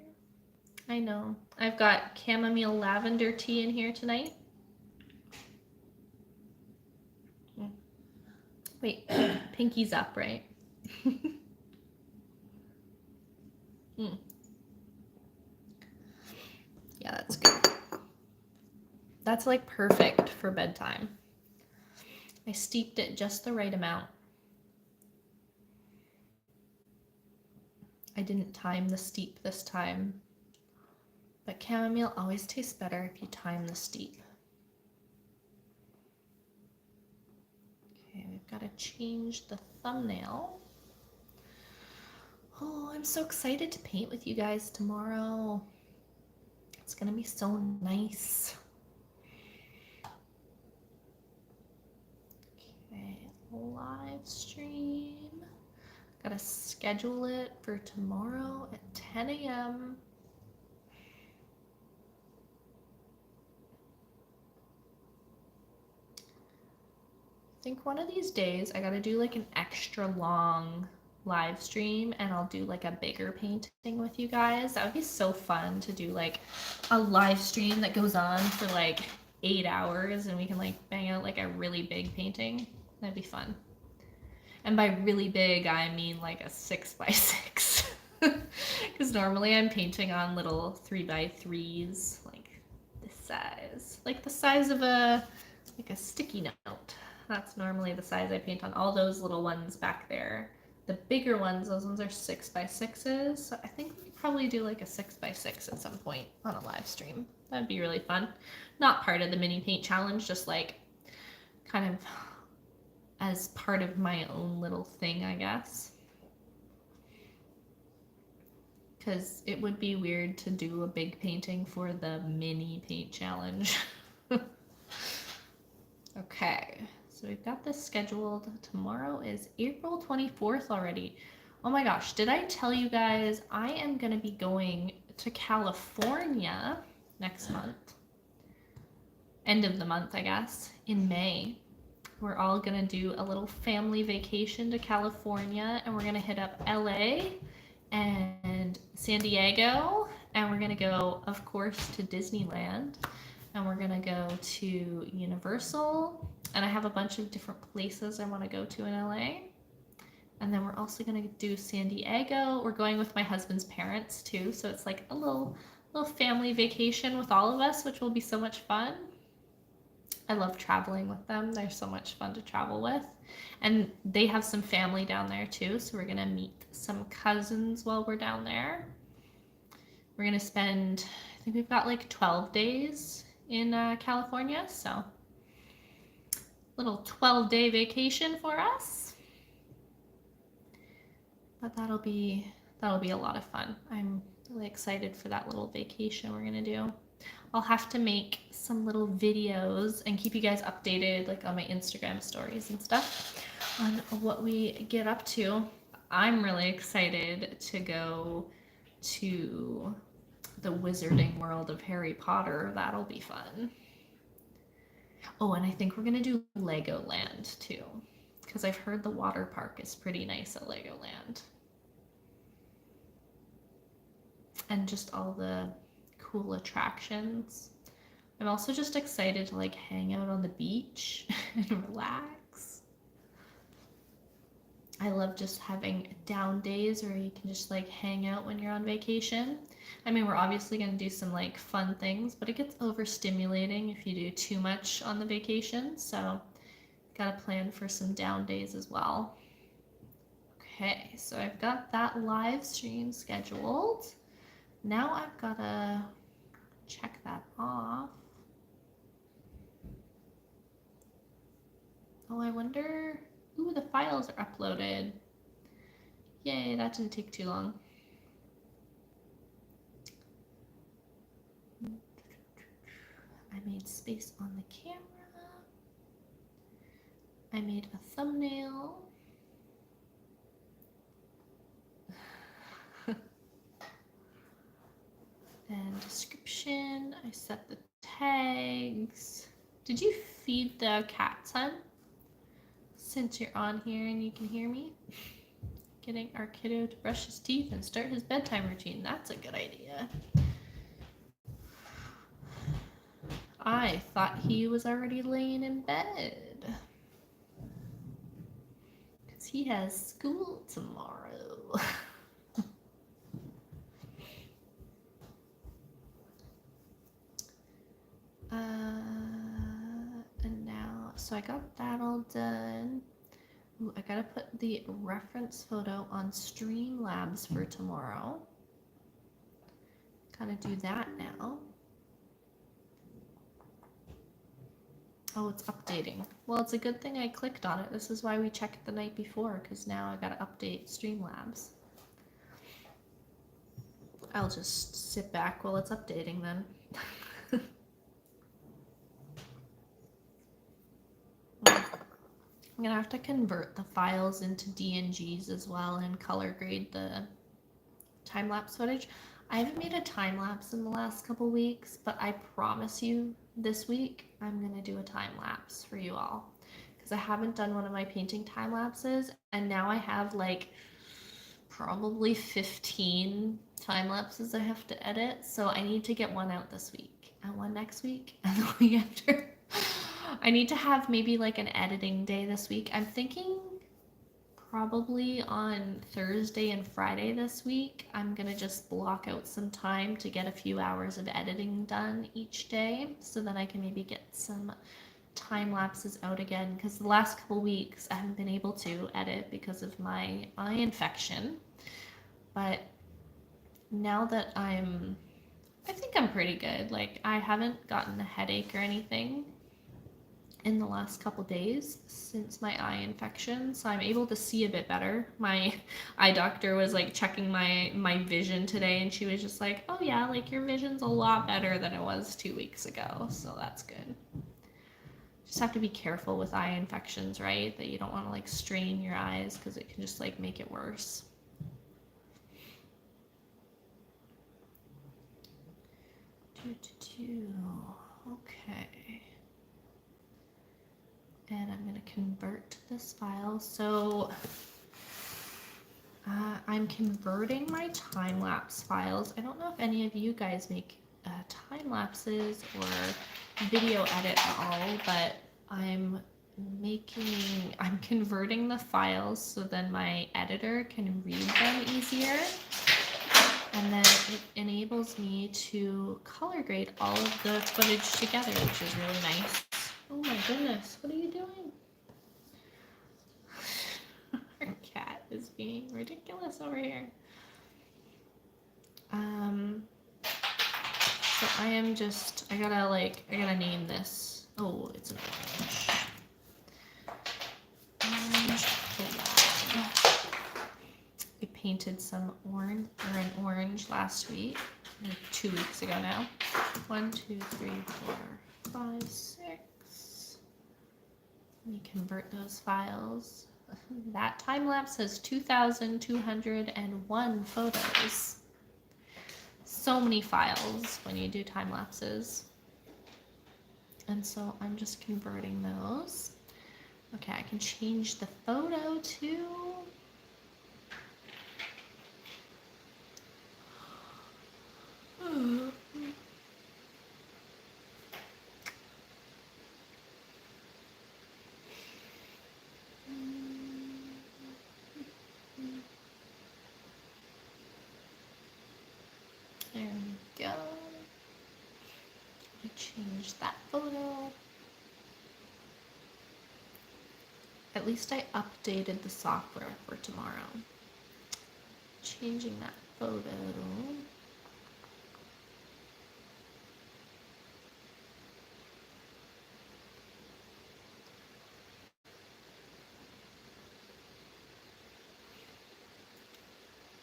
I know. I've got chamomile lavender tea in here tonight. Wait, pinky's up, right? Yeah, that's good. That's like perfect for bedtime. I steeped it just the right amount. I didn't time the steep this time, but chamomile always tastes better if you time the steep. Okay, we've got to change the thumbnail. Oh, I'm so excited to paint with you guys tomorrow. It's gonna be so nice. Okay, live stream. Gotta schedule it for tomorrow at 10 a.m. I think one of these days I gotta do like an extra long live stream and I'll do like a bigger painting with you guys. That would be so fun to do like a live stream that goes on for like 8 hours and we can like bang out like a really big painting. That'd be fun. And by really big, I mean like a 6x6. Because normally I'm painting on little 3x3s, like this size. Like the size of a sticky note. That's normally the size I paint on. All those little ones back there. The bigger ones, those ones are 6x6s. So I think we could probably do like a 6x6 at some point on a live stream. That'd be really fun. Not part of the mini paint challenge, just like kind of as part of my own little thing, I guess. Because it would be weird to do a big painting for the mini paint challenge. Okay, so we've got this scheduled. Tomorrow is April 24th already. Oh my gosh, did I tell you guys I am going to be going to California next month? End of the month, I guess, in May. We're all going to do a little family vacation to California, and we're going to hit up LA and San Diego, and we're going to go, of course, to Disneyland. And we're gonna go to Universal, and I have a bunch of different places I want to go to in LA. And then we're also gonna do San Diego. We're going with my husband's parents too, so it's like a little family vacation with all of us, which will be so much fun. I love traveling with them. They're so much fun to travel with. And they have some family down there too, so we're gonna meet some cousins while we're down there. We're gonna spend, I think we've got like 12 days in California, so little 12-day vacation for us. But that'll be a lot of fun. I'm Really excited for that little vacation we're gonna do. I'll have to make some little videos and keep you guys updated, like on my Instagram stories and stuff, on what we get up to. I'm really excited to go to the wizarding world of Harry Potter. That'll be fun. Oh, and I think we're gonna do Legoland too, because I've heard the water park is pretty nice at Legoland. And just all the cool attractions. I'm also just excited to like hang out on the beach and relax. I love just having down days where you can just like hang out when you're on vacation. I mean, we're obviously going to do some like fun things, but it gets overstimulating if you do too much on the vacation. So got to plan for some down days as well. Okay, so I've got that live stream scheduled. Now I've got to check that off. Oh, I wonder. Ooh, the files are uploaded. Yay, that didn't take too long. I made space on the camera. I made a thumbnail. And description. I set the tags. Did you feed the cat, son? Since you're on here and you can hear me. Getting our kiddo to brush his teeth and start his bedtime routine. That's a good idea. I thought he was already laying in bed. Because he has school tomorrow. And now, so I got that all done. Ooh, I gotta put the reference photo on Streamlabs for tomorrow. Gotta do that now. Oh, it's updating. Well, it's a good thing I clicked on it. This is why we checked the night before, because now I gotta update Streamlabs. I'll just sit back while it's updating then. I'm gonna have to convert the files into DNGs as well and color grade the time-lapse footage. I haven't made a time-lapse in the last couple weeks, but I promise you this week I'm gonna do a time-lapse for you all, because I haven't done one of my painting time-lapses, and now I have like probably 15 time-lapses I have to edit, so I need to get one out this week and one next week and the week after. I need to have maybe like an editing day this week. I'm thinking probably on Thursday and Friday this week, I'm gonna just block out some time to get a few hours of editing done each day, so then I can maybe get some time lapses out again, because the last couple weeks I haven't been able to edit because of my eye infection. But now that I think I'm pretty good. Like, I haven't gotten a headache or anything in the last couple days since my eye infection, so I'm able to see a bit better. My eye doctor was like checking my vision today, and she was just like, oh yeah, like your vision's a lot better than it was 2 weeks ago, so that's good. Just have to be careful with eye infections, right? That you don't want to like strain your eyes, because it can just like make it worse. Okay. And I'm going to convert this file. So I'm converting my time-lapse files. I don't know if any of you guys make time lapses or video edit at all, but I'm converting the files so then my editor can read them easier. And then it enables me to color grade all of the footage together, which is really nice. Oh my goodness, what are you doing? Our cat is being ridiculous over here. So I gotta name this. Oh, it's an orange. Orange collab. I painted some orange, or an orange last week, or 2 weeks ago now. 1, 2, 3, 4, 5, 6. Let me convert those files. That time lapse has 2,201 photos. So many files when you do time lapses. And so I'm just converting those. Okay, I can change the photo to... There we go. I changed that photo. At least I updated the software for tomorrow. Changing that photo.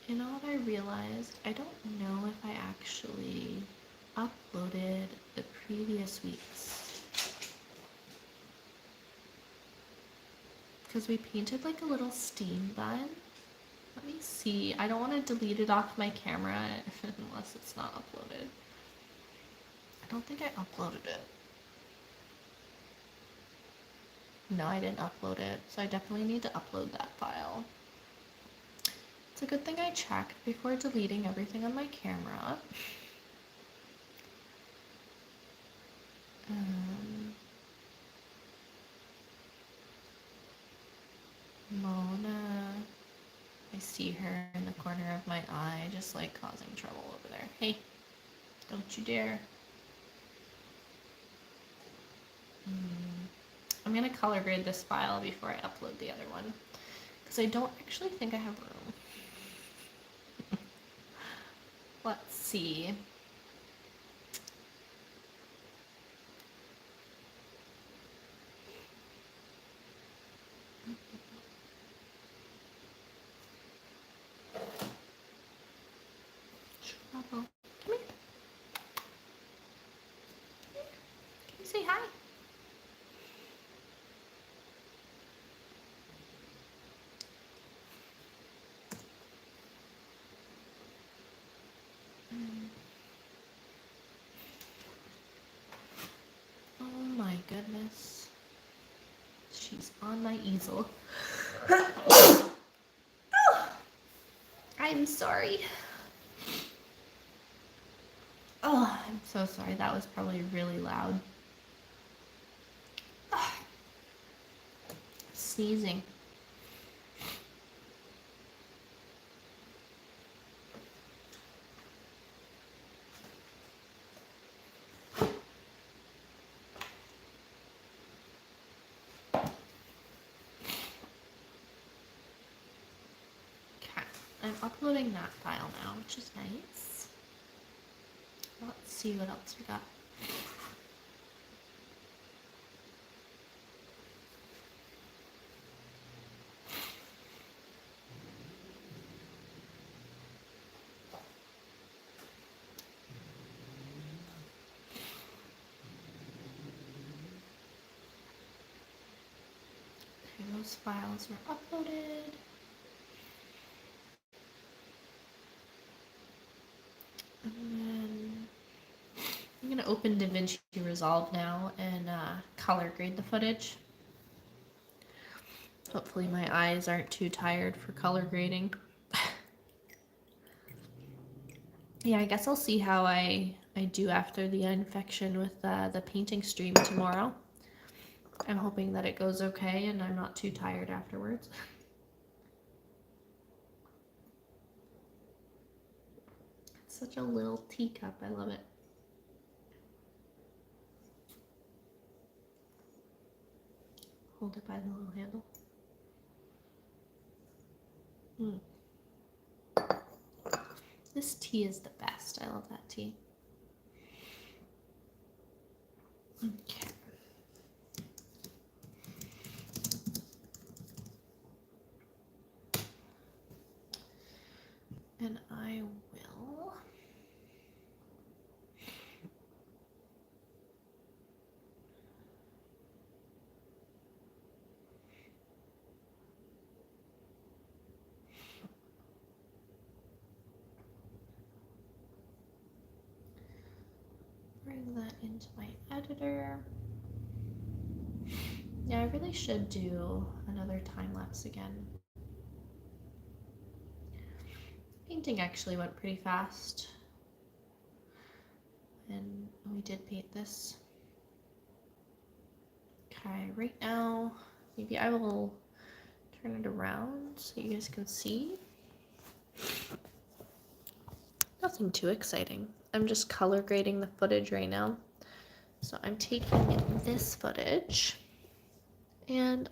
You know what I realized? I don't know if I actually uploaded the previous weeks. Because we painted like a little steam bun. Let me see. I don't want to delete it off my camera unless it's not uploaded. I don't think I uploaded it. No, I didn't upload it. So I definitely need to upload that file. It's a good thing I checked before deleting everything on my camera. Mona, I see her in the corner of my eye, just like causing trouble over there. Hey, don't you dare. I'm gonna color grade this file before I upload the other one, because I don't actually think I have room. Let's see. Trouble. Come here. Can you say hi? Oh my goodness. She's on my easel. I'm sorry. Oh, I'm so sorry. That was probably really loud. Sneezing. I'm uploading that file now, which is nice. Let's see what else we got. Okay, those files are uploaded. And then I'm going to open Davinci Resolve now and color grade the footage. Hopefully my eyes aren't too tired for color grading. Yeah, I guess I'll see how I do after the infection with the painting stream tomorrow. I'm hoping that it goes okay and I'm not too tired afterwards. It's such a little teacup. I love it. Hold it by the little handle. This tea is the best. I love that tea. Okay. And I will bring that into my editor. Yeah, I really should do another time lapse again. Painting actually went pretty fast. And we did paint this. Okay, right now, maybe I will turn it around so you guys can see. Nothing too exciting. I'm just color grading the footage right now. So I'm taking this footage and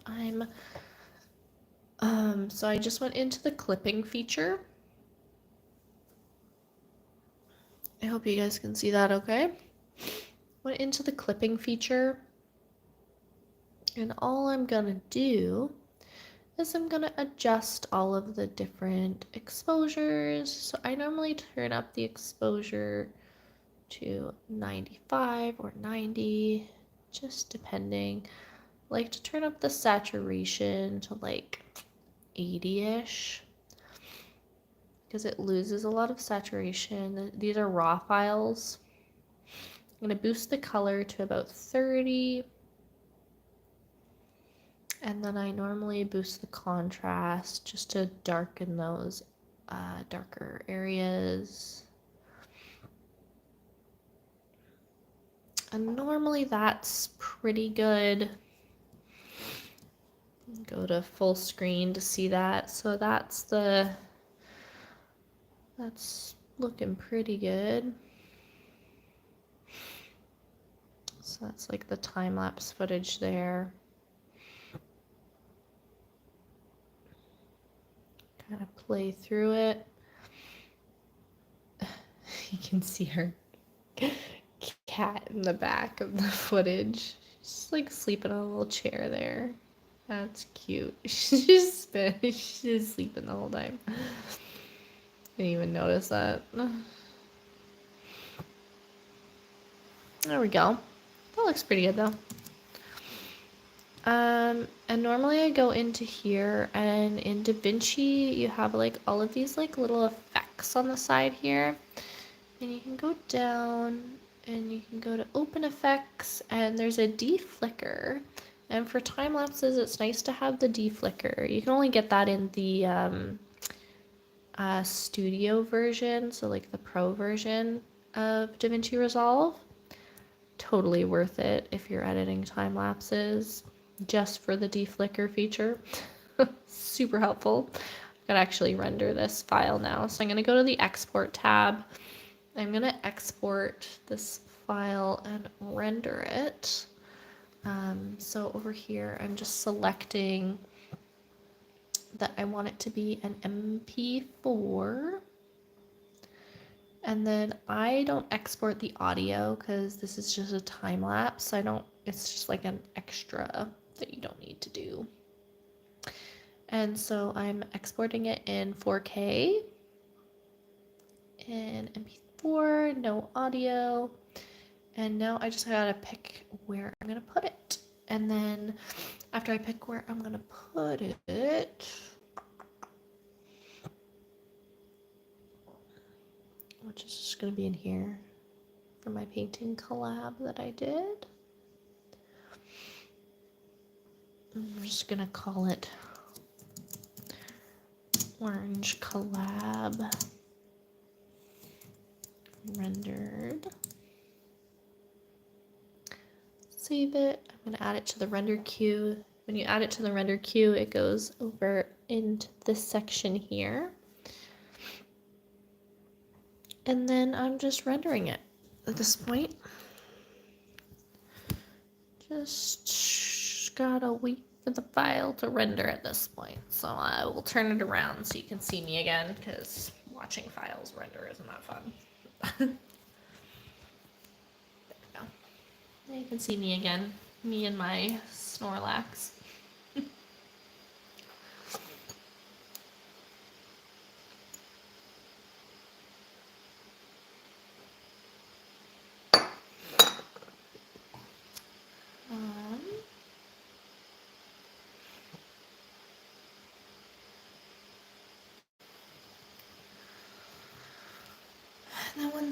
so I just went into the clipping feature. I hope you guys can see that okay. Went into the clipping feature and all I'm gonna do is I'm gonna adjust all of the different exposures. So I normally turn up the exposure to 95 or 90, just depending. I like to turn up the saturation to like 80-ish because it loses a lot of saturation. These are raw files. I'm going to boost the color to about 30. And then I normally boost the contrast just to darken those darker areas. And normally that's pretty good. Go to full screen to see that. So that's looking pretty good. So that's like the time-lapse footage there. Kind of play through it. You can see her cat in the back of the footage. She's like sleeping on a little chair there. That's cute. She's just sleeping the whole time. Didn't even notice that. There we go. That looks pretty good though. And normally I go into here, and in Davinci you have like all of these like little effects on the side here. And you can go down and you can go to open effects, and there's a deflicker. And for time lapses, it's nice to have the deflicker. You can only get that in the studio version, so like the pro version of DaVinci Resolve. Totally worth it if you're editing time lapses just for the deflicker feature. Super helpful. I could actually render this file now. So I'm going to go to the export tab. I'm going to export this file and render it. So over here, I'm just selecting that I want it to be an MP4. And then I don't export the audio because this is just a time lapse. It's just like an extra that you don't need to do. And so I'm exporting it in 4K and MP4, no audio. And now I just gotta pick where I'm gonna put it. And then after I pick where I'm gonna put it, which is just gonna be in here for my painting collab that I did. I'm just gonna call it Orange Collab Rendered. Save it. I'm gonna add it to the render queue. When you add it to the render queue, it goes over into this section here. And then I'm just rendering it at this point. Just gotta wait for the file to render at this point. So I will turn it around so you can see me again, because watching files render isn't that fun. There we go. Now you can see me again. Me and my Snorlax.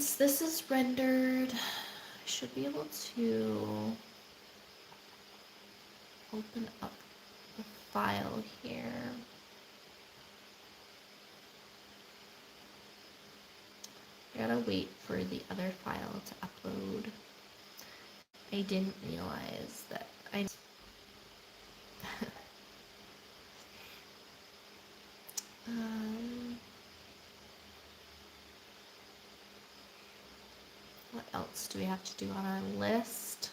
once this is rendered, I should be able to open up the file here. I gotta wait for the other file to upload. I didn't realize that I what else do we have to do on our list?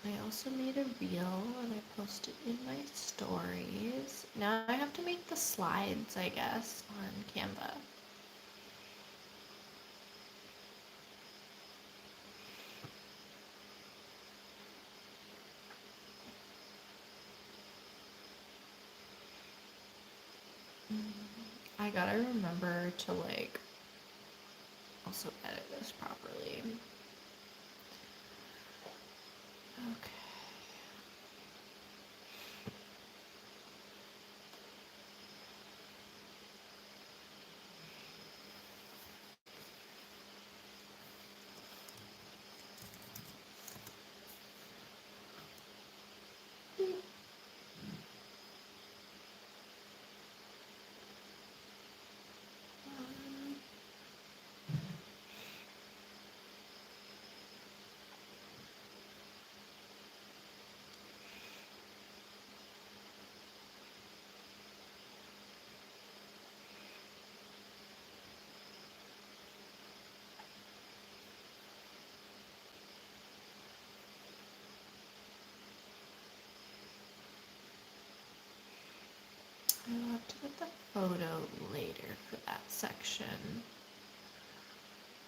I also made a reel and I posted in my stories. Now I have to make the slides, I guess, on Canva. I gotta remember to like also edit this properly. Okay. I'll have to get the photo later for that section.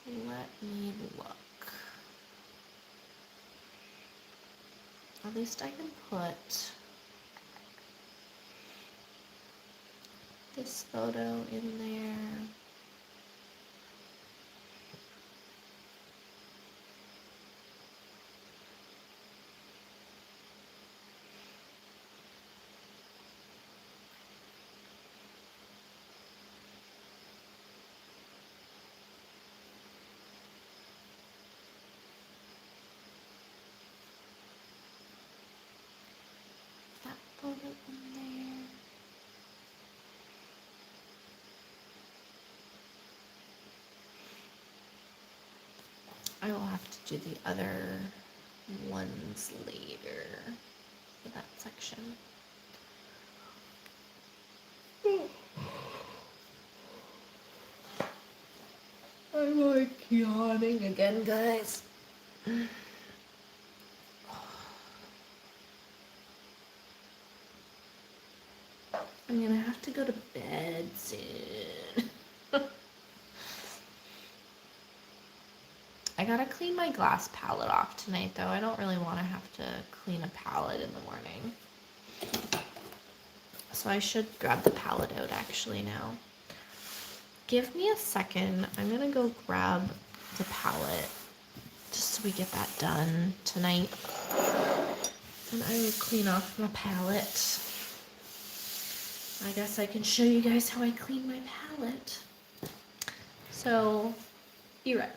Let me look. At least I can put this photo in there. That photo in there. I will have to do the other ones later for that section. I'm like yawning again, guys. I'm gonna have to go to bed soon. I gotta clean my glass palette off tonight, though. I don't really want to have to clean a palette in the morning. So I should grab the palette out actually now. Give me a second. I'm gonna go grab the palette just so we get that done tonight. And I will clean off my palette. I guess I can show you guys how I clean my palette. So, be right back.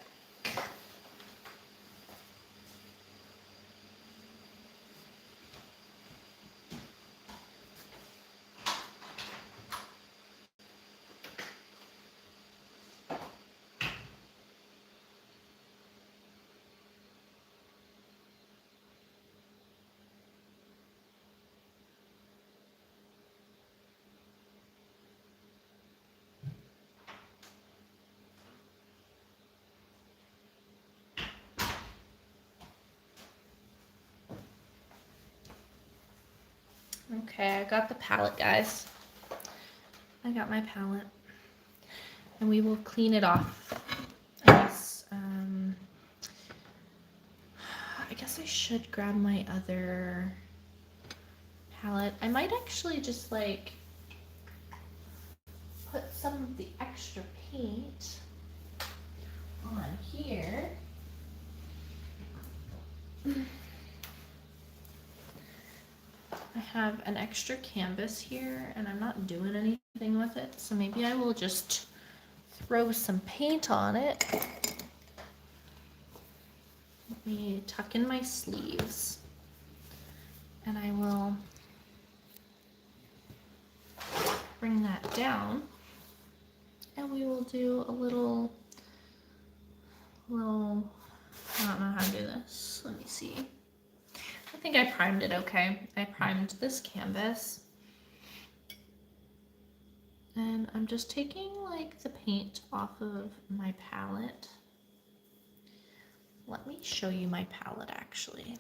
Okay, I got the palette, guys. I got my palette. And we will clean it off. I guess I should grab my other palette. I might actually just like put some of the extra paint on here. I have an extra canvas here and I'm not doing anything with it, so maybe I will just throw some paint on it. Let me tuck in my sleeves and I will bring that down and we will do a little, I don't know how to do this. Let me see. I think I primed it okay. I primed this canvas. And I'm just taking like the paint off of my palette. Let me show you my palette actually.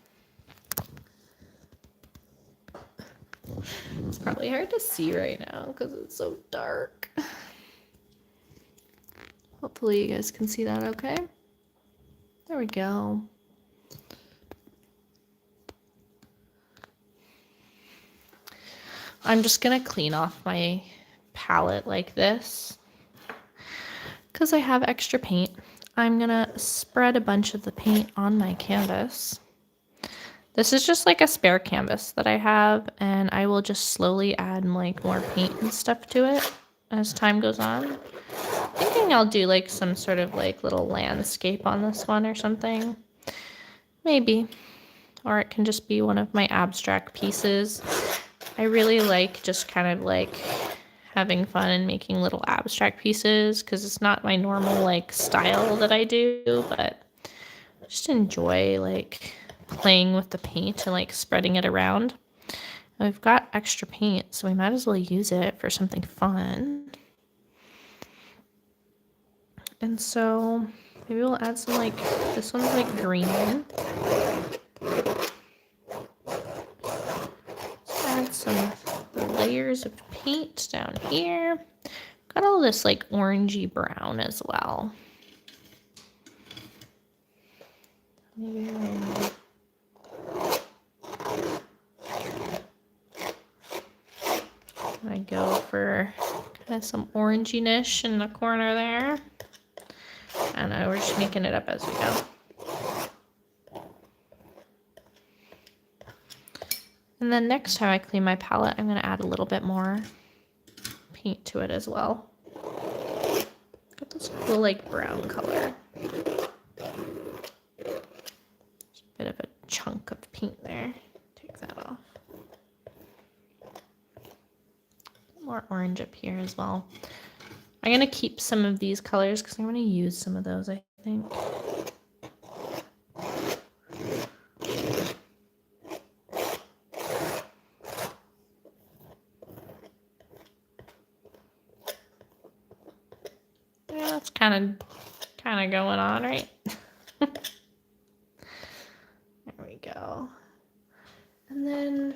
It's probably hard to see right now because it's so dark. Hopefully you guys can see that okay. There we go. I'm just gonna clean off my palette like this because I have extra paint. I'm gonna spread a bunch of the paint on my canvas. This is just like a spare canvas that I have, and I will just slowly add like more paint and stuff to it as time goes on. Thinking I'll do like some sort of like little landscape on this one or something. Maybe. Or it can just be one of my abstract pieces. I really like just kind of like having fun and making little abstract pieces because it's not my normal like style that I do, but I just enjoy like playing with the paint and like spreading it around. And we've got extra paint, so we might as well use it for something fun. And so maybe we'll add some like, this one's like green. Let's add some layers of paint down here. Got all this like orangey brown as well. Maybe I go for kind of some oranginess in the corner there. I don't know, we're just making it up as we go. And then next time I clean my palette, I'm going to add a little bit more paint to it as well. Got this cool like brown color. Just a bit of a chunk of paint there. Take that off. More orange up here as well. I'm going to keep some of these colors because I'm going to use some of those, I think. Yeah, that's kind of going on, right? There we go. And then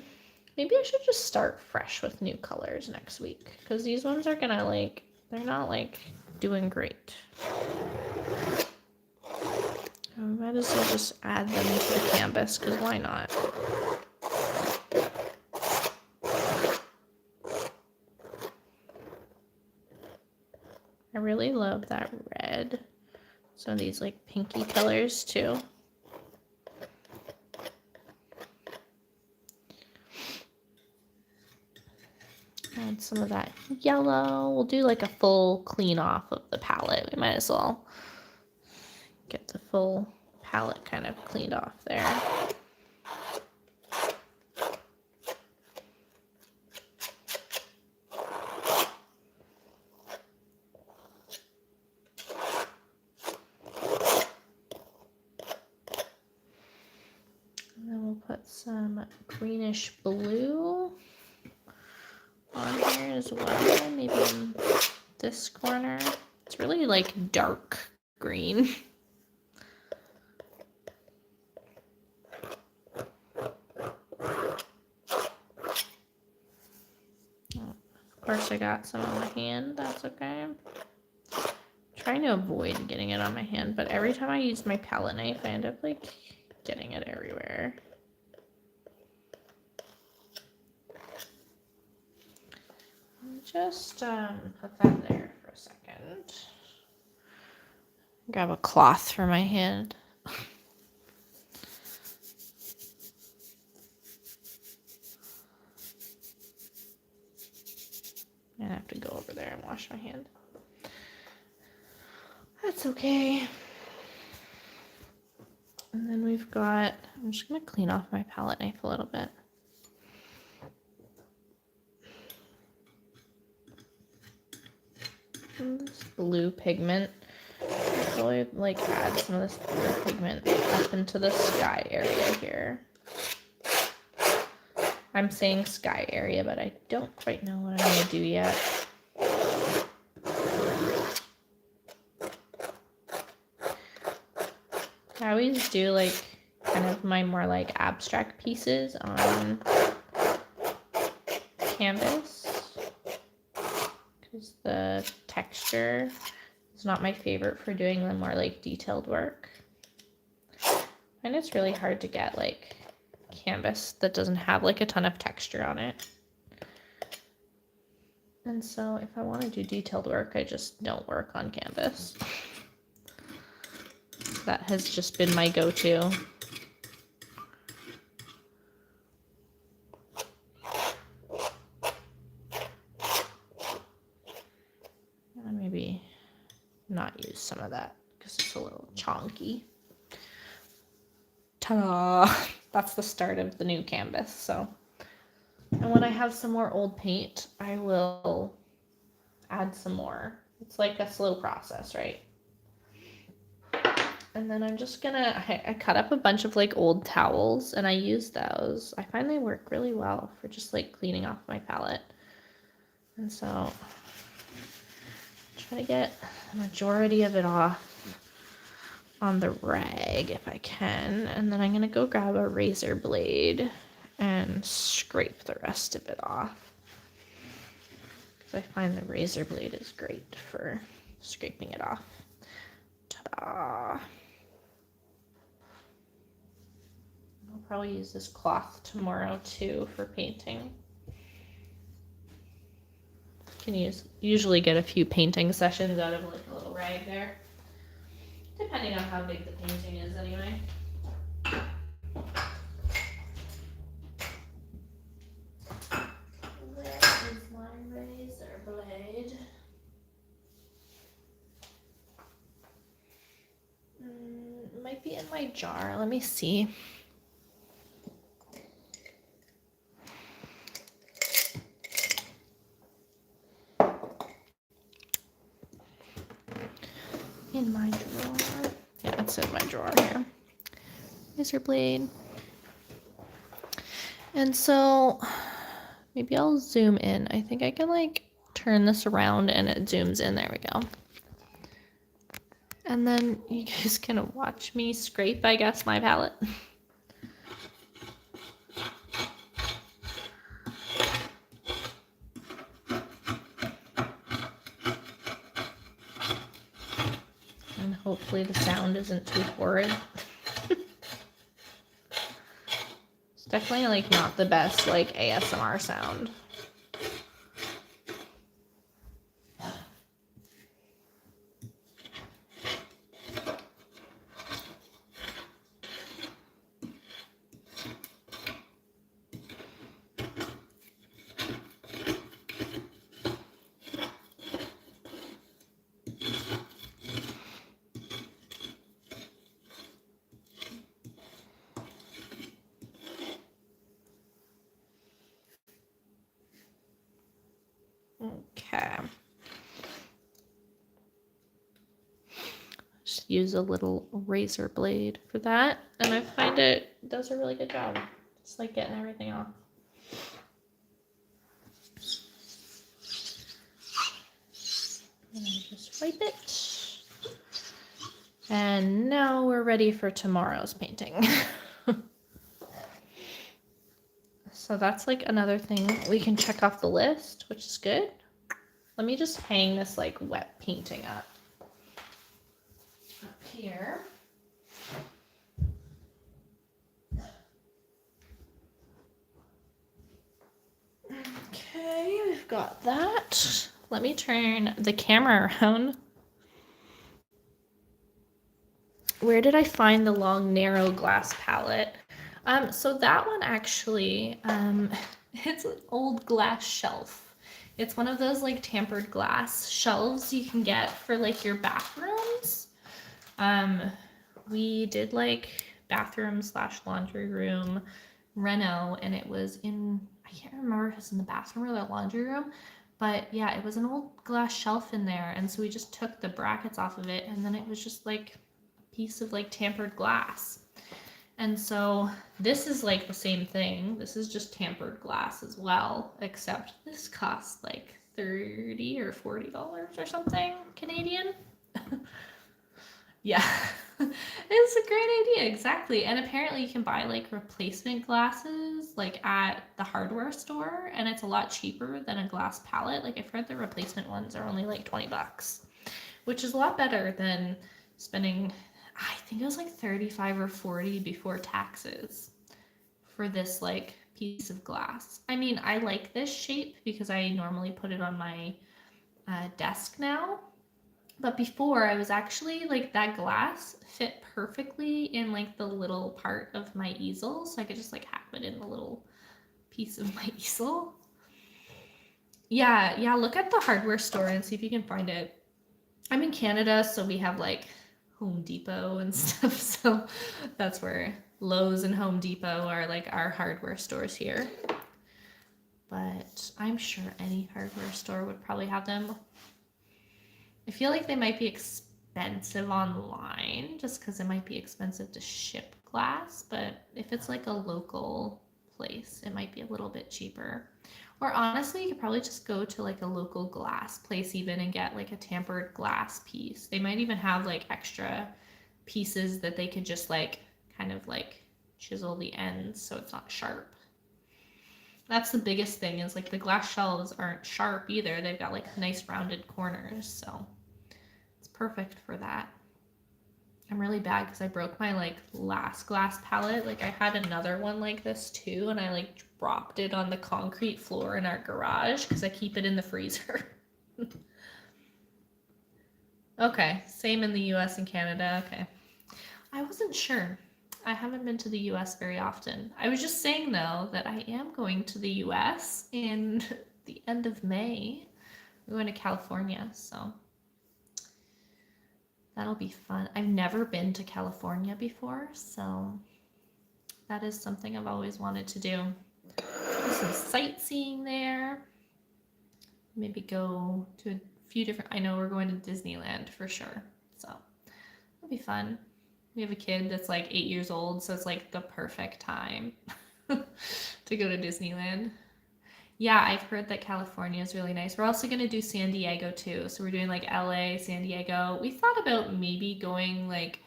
maybe I should just start fresh with new colors next week because these ones are gonna like, they're not like doing great. I might as well just add them to the canvas because why not? I really love that red. Some of these like pinky colors too. Add some of that yellow. We'll do like a full clean off of the palette. We might as well get the full palette kind of cleaned off there. And then we'll put some greenish blue on here as well, maybe in this corner. It's really like dark green. Of course I got some on my hand, that's okay. I'm trying to avoid getting it on my hand, but every time I use my palette knife, I end up like getting it everywhere. Just put that there for a second. Grab a cloth for my hand. over there and wash my hand. That's okay. And then we've got, I'm just going to clean off my palette knife a little bit. And this blue pigment, I really like add some of this blue pigment up into the sky area here. I'm saying sky area, but I don't quite know what I'm going to do yet. I always do like kind of my more like abstract pieces on canvas because the texture is not my favorite for doing the more like detailed work. And it's really hard to get like canvas that doesn't have like a ton of texture on it. And so if I want to do detailed work, I just don't work on canvas. That has just been my go-to. And maybe not use some of that because it's a little chonky. Ta-da! That's the start of the new canvas. So, and when I have some more old paint, I will add some more. It's like a slow process, right? And then I'm just gonna, I cut up a bunch of like old towels and I use those. I find they work really well for just like cleaning off my palette. And so try to get the majority of it off on the rag if I can. And then I'm gonna go grab a razor blade and scrape the rest of it off. Because I find the razor blade is great for scraping it off. Ta-da! I'll probably use this cloth tomorrow too for painting. Can usually get a few painting sessions out of like a little rag there. Depending on how big the painting is anyway. Where is my razor blade? It might be in my jar. Let me see. In my drawer. Yeah, it's in my drawer here. Razor blade. And so maybe I'll zoom in. I think I can like turn this around and it zooms in. There we go. And then you guys can watch me scrape, I guess, my palette. And hopefully the sound isn't too horrid. It's definitely like not the best like ASMR sound. Okay. Just use a little razor blade for that. And I find it does a really good job. Just like getting everything off. And just wipe it. And now we're ready for tomorrow's painting. So that's like another thing we can check off the list, which is good. Let me just hang this like wet painting up here. Okay, we've got that. Let me turn the camera around. Where did I find the long, narrow glass palette? So that one actually, it's an old glass shelf It's one of those like tempered glass shelves you can get for like your bathrooms. We did like bathroom / laundry room reno, and it was in, I can't remember if it was in the bathroom or the laundry room, but yeah, it was an old glass shelf in there, and so we just took the brackets off of it, and then it was just like a piece of like tempered glass. And so this is like the same thing. This is just tempered glass as well, except this costs like $30 or $40 or something Canadian. Yeah, it's a great idea, exactly. And apparently you can buy like replacement glasses like at the hardware store, and it's a lot cheaper than a glass palette. Like I've heard the replacement ones are only like $20, which is a lot better than spending, I think it was like 35 or 40 before taxes for this like piece of glass. I mean, I like this shape because I normally put it on my desk now. But before, I was actually like, that glass fit perfectly in like the little part of my easel, so I could just like have it in the little piece of my easel. Yeah, look at the hardware store and see if you can find it. I'm in Canada, so we have like Home Depot and stuff, so that's where Lowe's and Home Depot are like our hardware stores here. But I'm sure any hardware store would probably have them. I feel like they might be expensive online just because it might be expensive to ship glass, but if it's like a local place, it might be a little bit cheaper. Or honestly, you could probably just go to like a local glass place even and get like a tempered glass piece. They might even have like extra pieces that they could just like kind of like chisel the ends so it's not sharp. That's the biggest thing, is like the glass shelves aren't sharp either. They've got like nice rounded corners, so it's perfect for that. I'm really bad because I broke my like last glass palette. Like I had another one like this too, and I like dropped it on the concrete floor in our garage because I keep it in the freezer. Okay, same in the US and Canada. Okay. I wasn't sure. I haven't been to the US very often. I was just saying though that I am going to the US in the end of May. We're going to California, so that'll be fun. I've never been to California before, so that is something I've always wanted to do. Do some sightseeing there. Maybe go to a few different, I know we're going to Disneyland for sure, so it'll be fun. We have a kid that's like 8 years old, so it's like the perfect time to go to Disneyland. Yeah, I've heard that California is really nice. We're also going to do San Diego too. So we're doing like LA, San Diego. We thought about maybe going like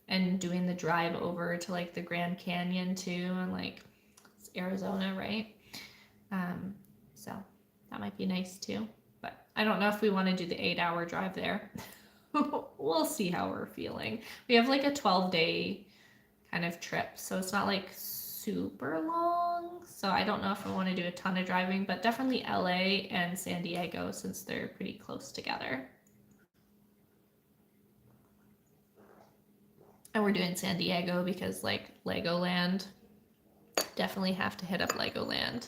and doing the drive over to like the Grand Canyon too, and like it's Arizona, right? So that might be nice too. But I don't know if we want to do the 8-hour drive there. We'll see how we're feeling. We have like a 12-day kind of trip, so it's not like super long. So I don't know if I want to do a ton of driving, but definitely LA and San Diego since they're pretty close together. And we're doing San Diego because like Legoland, definitely have to hit up Legoland.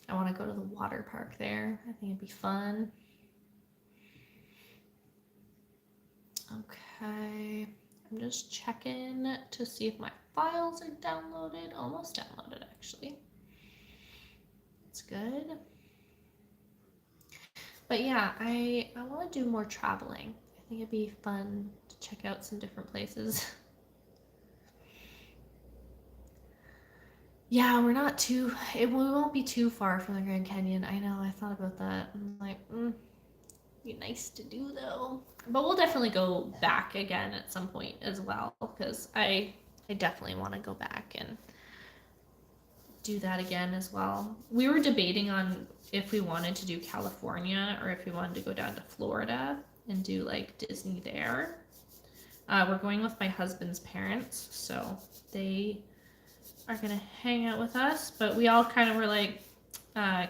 I want to go to the water park there. I think it'd be fun. Okay, I'm just checking to see if my files are downloaded. Almost downloaded, actually. It's good. But yeah, I want to do more traveling. I think it'd be fun to check out some different places. Yeah, we won't be too far from the Grand Canyon. I know, I thought about that. I'm like, be nice to do though. But we'll definitely go back again at some point as well, because I definitely want to go back and do that again as well. We were debating on if we wanted to do California or if we wanted to go down to Florida and do like Disney there. We're going with my husband's parents, so they are gonna hang out with us, but we all kind of were like,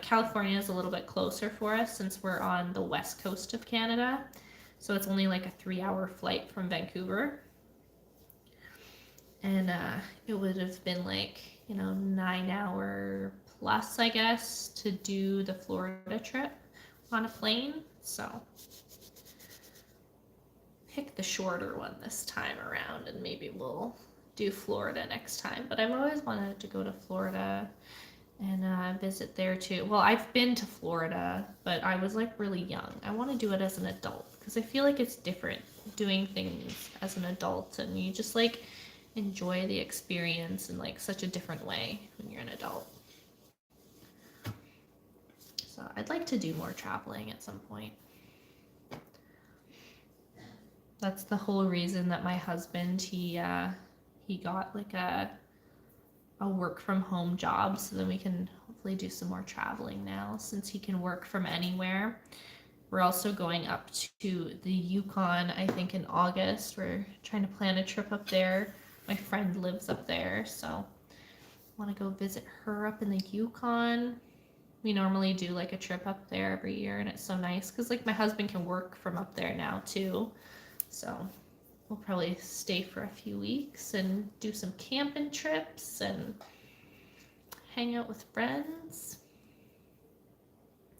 California is a little bit closer for us since we're on the west coast of Canada, so it's only like a 3-hour flight from Vancouver, and it would have been like 9-hour plus, I guess, to do the Florida trip on a plane. So pick the shorter one this time around, and maybe we'll do Florida next time. But I've always wanted to go to Florida and visit there too. Well, I've been to Florida, but I was like really young. I want to do it as an adult because I feel like it's different doing things as an adult, and you just like enjoy the experience in like such a different way when you're an adult. So I'd like to do more traveling at some point. That's the whole reason that my husband, he got like a work from home job, so then we can hopefully do some more traveling now since he can work from anywhere. We're also going up to the Yukon, I think in August. We're trying to plan a trip up there. My friend lives up there, so I want to go visit her up in the Yukon. We normally do like a trip up there every year, and it's so nice because like my husband can work from up there now too. So we'll probably stay for a few weeks and do some camping trips and hang out with friends.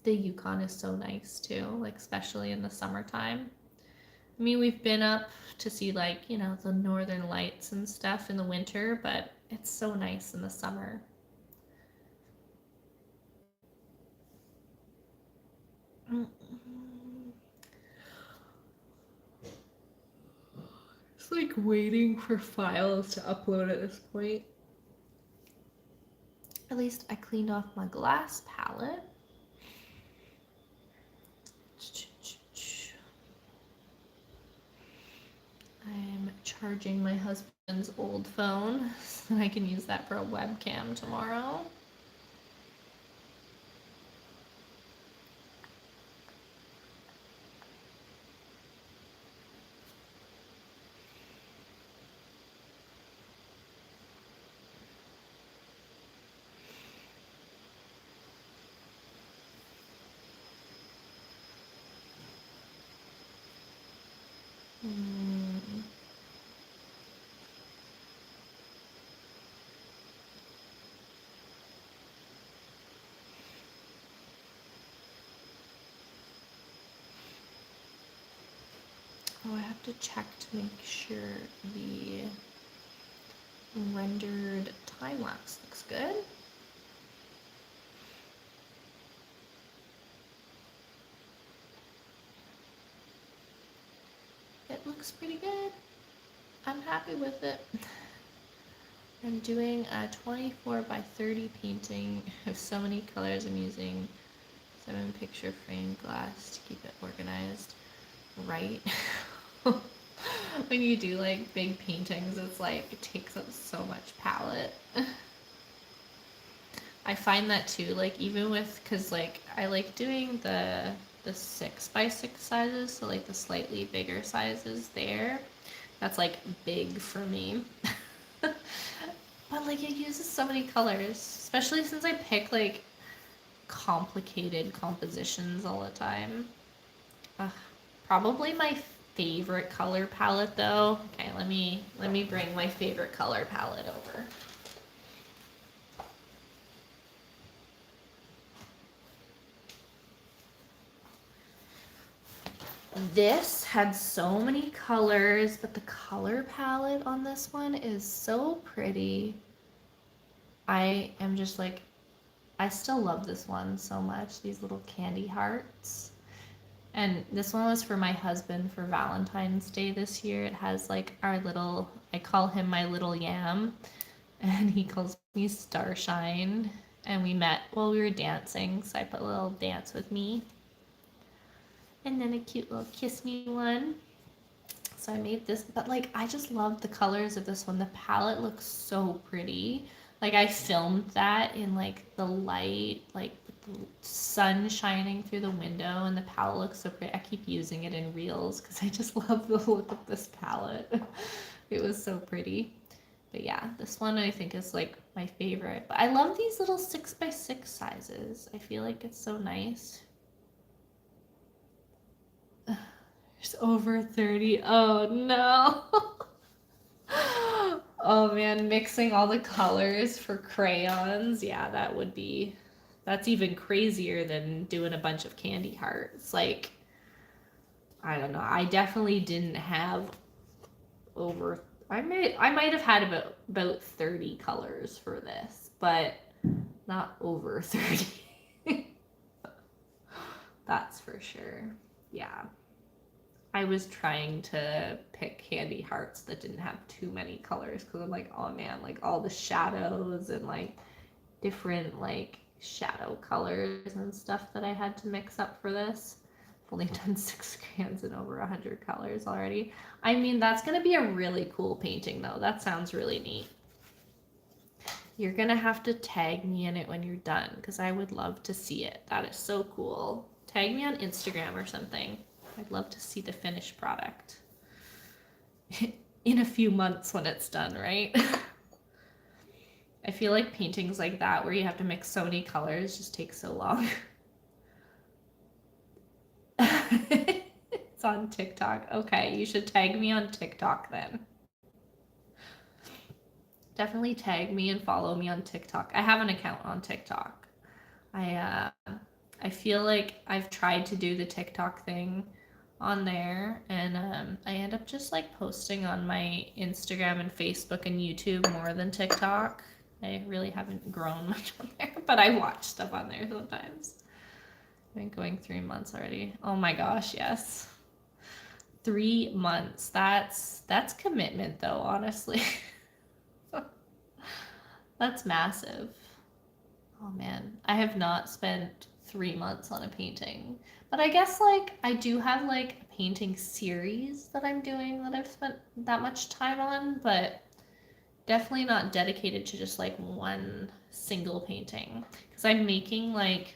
The Yukon is so nice too, like especially in the summertime. I mean, we've been up to see like, you know, the northern lights and stuff in the winter, but it's so nice in the summer. It's like waiting for files to upload at this point. At least I cleaned off my glass palette. I'm charging my husband's old phone so I can use that for a webcam tomorrow. Oh, I have to check to make sure the rendered time lapse looks good. It looks pretty good. I'm happy with it. I'm doing a 24 by 30 painting of so many colors. I'm using 7 picture frame glass to keep it organized right. When you do like big paintings, it's like it takes up so much palette. I find that too, like even with, cause like I like doing the 6 by 6 sizes, so like the slightly bigger sizes there. That's like big for me. But like it uses so many colors, especially since I pick like complicated compositions all the time. Probably my favorite color palette though. Okay, let me bring my favorite color palette over. This had so many colors, but the color palette on this one is so pretty. I am just like, I still love this one so much, these little candy hearts. And this one was for my husband for Valentine's Day this year. It has like our little, I call him my little yam, and he calls me Starshine. And we met while we were dancing, so I put a little dance with me. And then a cute little kiss me one. So I made this, but like I just love the colors of this one. The palette looks so pretty. Like I filmed that in like the light, like the sun shining through the window, and the palette looks so pretty. I keep using it in reels because I just love the look of this palette. It was so pretty. But yeah, this one I think is like my favorite. But I love these little 6 by 6 sizes. I feel like it's so nice. There's over 30. Oh no. Oh man, mixing all the colors for crayons. Yeah, that's even crazier than doing a bunch of candy hearts. Like, I don't know. I definitely didn't have over I might have had about 30 colors for this, but not over 30. That's for sure. Yeah. I was trying to pick candy hearts that didn't have too many colors because I'm like, oh man, like all the shadows and like different like shadow colors and stuff that I had to mix up for this. I've only done 6 crayons and over 100 colors already. I mean, that's gonna be a really cool painting though. That sounds really neat. You're gonna have to tag me in it when you're done because I would love to see it. That is so cool. Tag me on Instagram or something. I'd love to see the finished product in a few months when it's done, right? I feel like paintings like that where you have to mix so many colors just take so long. It's on TikTok. Okay, you should tag me on TikTok then. Definitely tag me and follow me on TikTok. I have an account on TikTok. I feel like I've tried to do the TikTok thing on there, and I end up just like posting on my Instagram and Facebook and YouTube more than TikTok. I really haven't grown much on there, but I watch stuff on there sometimes. I've been going 3 months already. Oh my gosh, yes. 3 months. That's commitment though, honestly. That's massive. Oh man, I have not spent 3 months on a painting. But I guess like I do have like a painting series that I'm doing that I've spent that much time on, but definitely not dedicated to just like one single painting. Because I'm making like,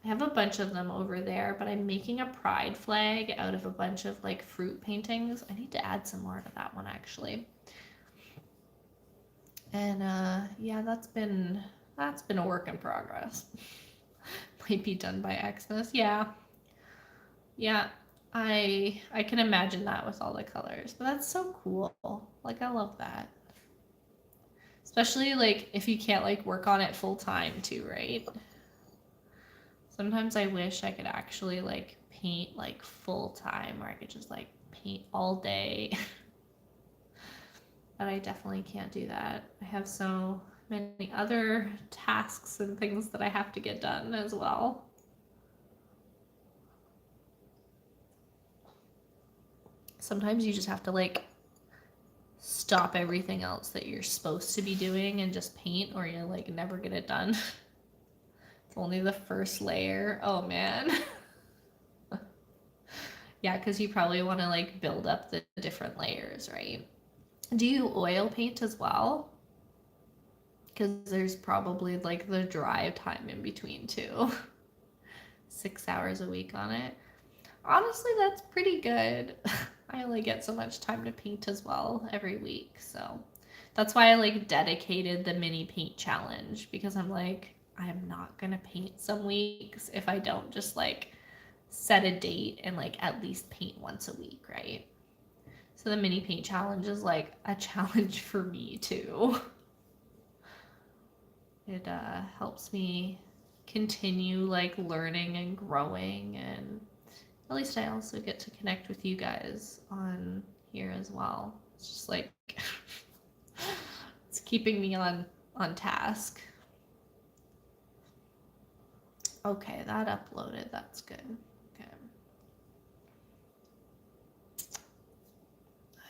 I have a bunch of them over there, but I'm making a pride flag out of a bunch of like fruit paintings. I need to add some more to that one actually. And yeah, that's been a work in progress. Might be done by Xmas. Yeah. Yeah. I can imagine that with all the colors. But that's so cool. Like I love that. Especially like if you can't like work on it full time too, right? Sometimes I wish I could actually like paint like full time where I could just like paint all day. But I definitely can't do that. I have so many other tasks and things that I have to get done as well. Sometimes you just have to like stop everything else that you're supposed to be doing and just paint or you like never get it done. It's only the first layer. Oh man. Yeah, because you probably want to like build up the different layers, right? Do you oil paint as well? Because there's probably like the dry time in between too. 6 hours a week on it. Honestly, that's pretty good. I only get so much time to paint as well every week, so that's why I like dedicated the mini paint challenge because I'm like, I'm not gonna paint some weeks if I don't just like set a date and like at least paint once a week, right? So the mini paint challenge is like a challenge for me too. It helps me continue like learning and growing, and at least I also get to connect with you guys on here as well. It's just like it's keeping me on task. Okay, that uploaded. That's good. Okay.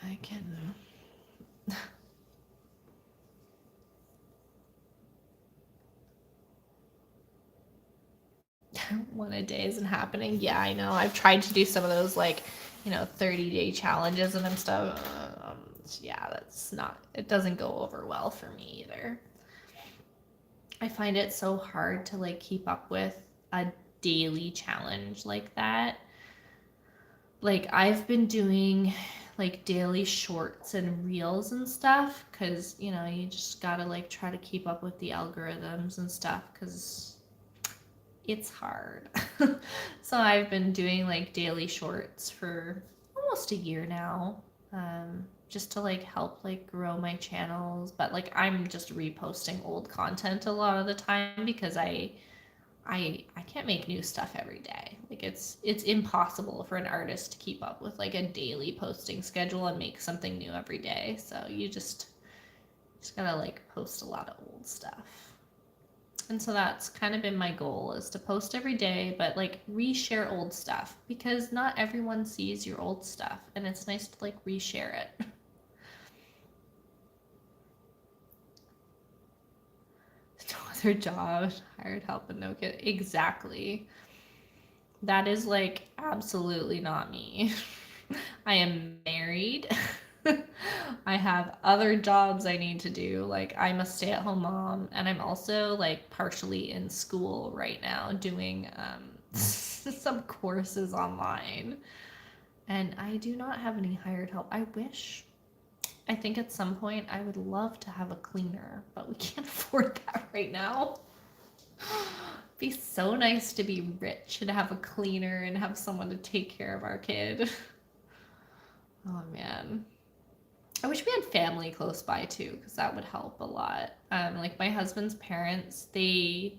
I can one a day isn't happening. Yeah, I know. I've tried to do some of those like, 30-day challenges and stuff. Yeah, that's not, it doesn't go over well for me either. I find it so hard to like keep up with a daily challenge like that. Like I've been doing like daily shorts and reels and stuff because you just gotta like try to keep up with the algorithms and stuff because it's hard. So I've been doing like daily shorts for almost a year now. just to like help like grow my channels. But like I'm just reposting old content a lot of the time because I can't make new stuff every day. Like it's impossible for an artist to keep up with like a daily posting schedule and make something new every day. So you just gotta like post a lot of old stuff. And so that's kind of been my goal, is to post every day, but like reshare old stuff, because not everyone sees your old stuff and it's nice to like reshare it. No other job, hired help and no kid. Exactly. That is like absolutely not me. I am married. I have other jobs I need to do. Like I'm a stay-at-home mom, and I'm also like partially in school right now doing some courses online. And I do not have any hired help. I wish. I think at some point I would love to have a cleaner, but we can't afford that right now. It'd be so nice to be rich and have a cleaner and have someone to take care of our kid. Oh man. I wish we had family close by too, because that would help a lot. Like my husband's parents, they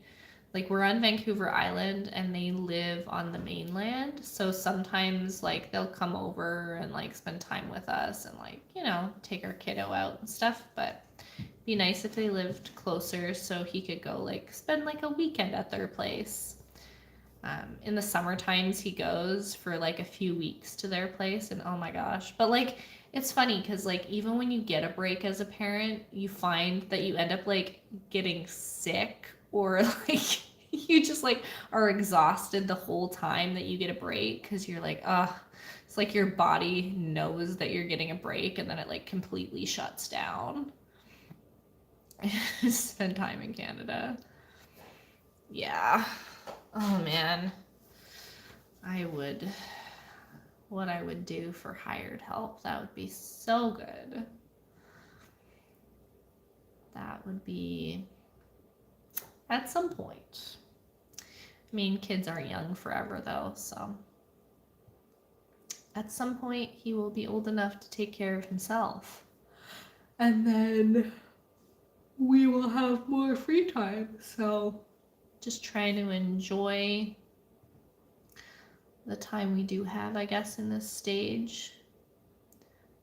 like we're on Vancouver Island and they live on the mainland. So sometimes like they'll come over and like spend time with us and like, you know, take our kiddo out and stuff. But it'd be nice if they lived closer so he could go like spend like a weekend at their place. In the summer times he goes for like a few weeks to their place, and oh my gosh. But like it's funny because like even when you get a break as a parent, you find that you end up like getting sick, or like you just like are exhausted the whole time that you get a break, because you're like, it's like your body knows that you're getting a break and then it like completely shuts down. Spend time in Canada. Yeah. Oh man. What I would do for hired help, that would be so good. That would be at some point. I mean, kids aren't young forever though, so at some point he will be old enough to take care of himself. And then we will have more free time. So just trying to enjoy the time we do have, I guess, in this stage.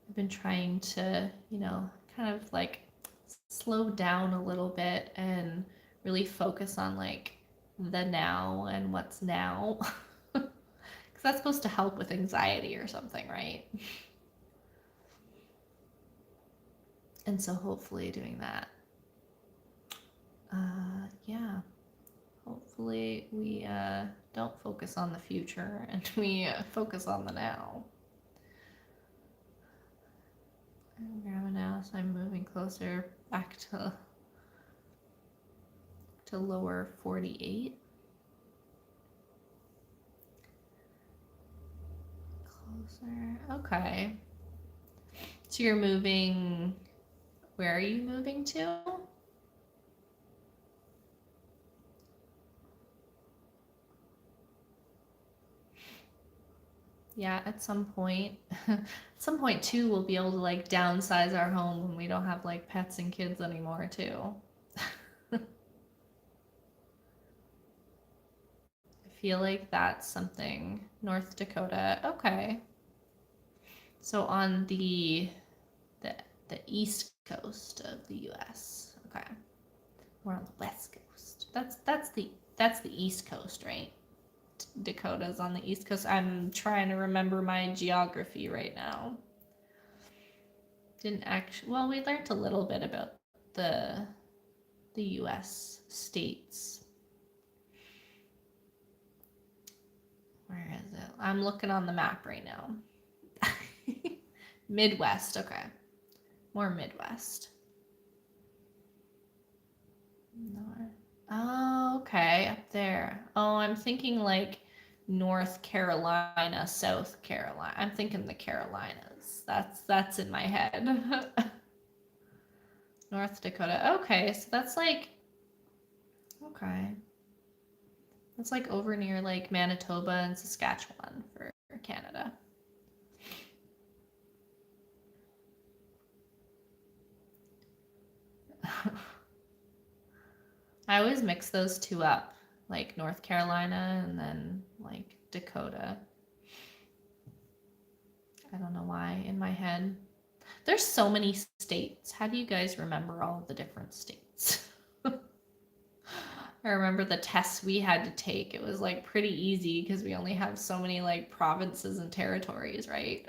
I've been trying to, you know, kind of like slow down a little bit and really focus on like the now and what's now. Because that's supposed to help with anxiety or something, right? And so hopefully doing that. Yeah. Hopefully we don't focus on the future and we focus on the now. I'm grabbing now, so I'm moving closer back to lower 48. Closer. Okay. So you're moving. Where are you moving to? Yeah, at some point too, we'll be able to like downsize our home when we don't have like pets and kids anymore too. I feel like that's something. North Dakota. Okay. So on the east coast of the US. Okay. We're on the west coast. That's the east coast, right? Dakota's on the east coast. I'm trying to remember my geography right now. Didn't actually, well, we learned a little bit about the US states. Where is it? I'm looking on the map right now. Midwest, okay. More Midwest. North. Oh, okay, up there. Oh, I'm thinking like North Carolina, South Carolina. I'm thinking the Carolinas. That's in my head. North Dakota. Okay, so that's like, okay. That's like over near like Manitoba and Saskatchewan for Canada. I always mix those two up, like North Carolina and then like Dakota. I don't know why in my head. There's so many states. How do you guys remember all the different states? I remember the tests we had to take. It was like pretty easy because we only have so many like provinces and territories, right?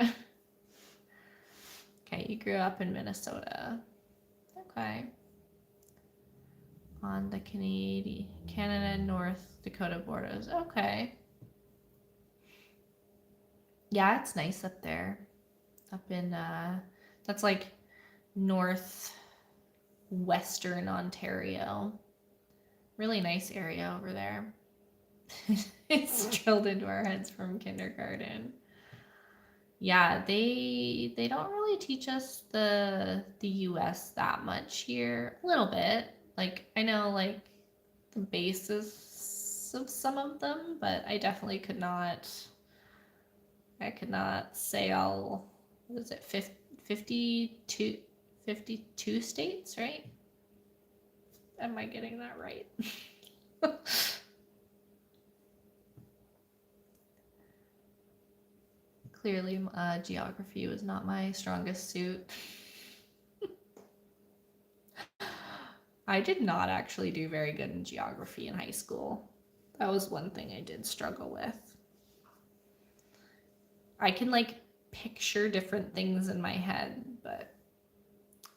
Okay, you grew up in Minnesota. Okay. On the Canada North Dakota borders. Okay. Yeah, it's nice up there. Up in that's like northwestern Ontario. Really nice area over there. It's drilled into our heads from kindergarten. Yeah, they don't really teach us the US that much here. A little bit. Like I know like the basis of some of them, but I definitely could not say all what is it 52 52 states, right? Am I getting that right? Clearly, geography was not my strongest suit. I did not actually do very good in geography in high school. That was one thing I did struggle with. I can like picture different things in my head, but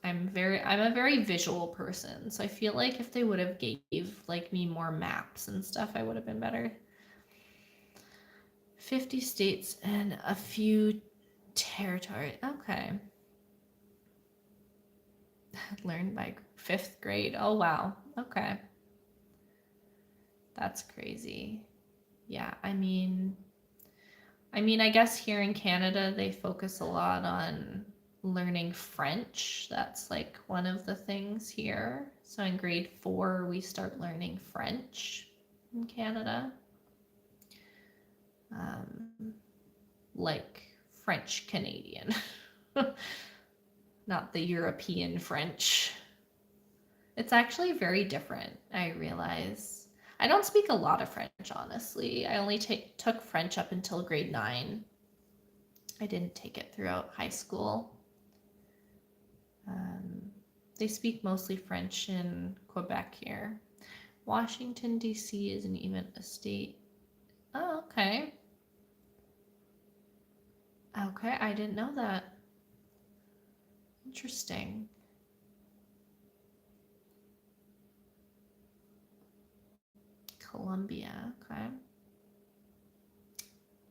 I'm a very visual person, so I feel like if they would have gave like me more maps and stuff, I would have been better. 50 states and a few territories. Okay. Learned by 5th grade. Oh wow. Okay. That's crazy. Yeah, I mean I guess here in Canada they focus a lot on learning French. That's like one of the things here. So in grade 4 we start learning French in Canada. Like French Canadian. Not the European French. It's actually very different, I realize. I don't speak a lot of French, honestly. I only took French up until grade 9. I didn't take it throughout high school. They speak mostly French in Quebec here. Washington, D.C. isn't even a state. Oh, okay. Okay, I didn't know that. Interesting. Columbia, okay.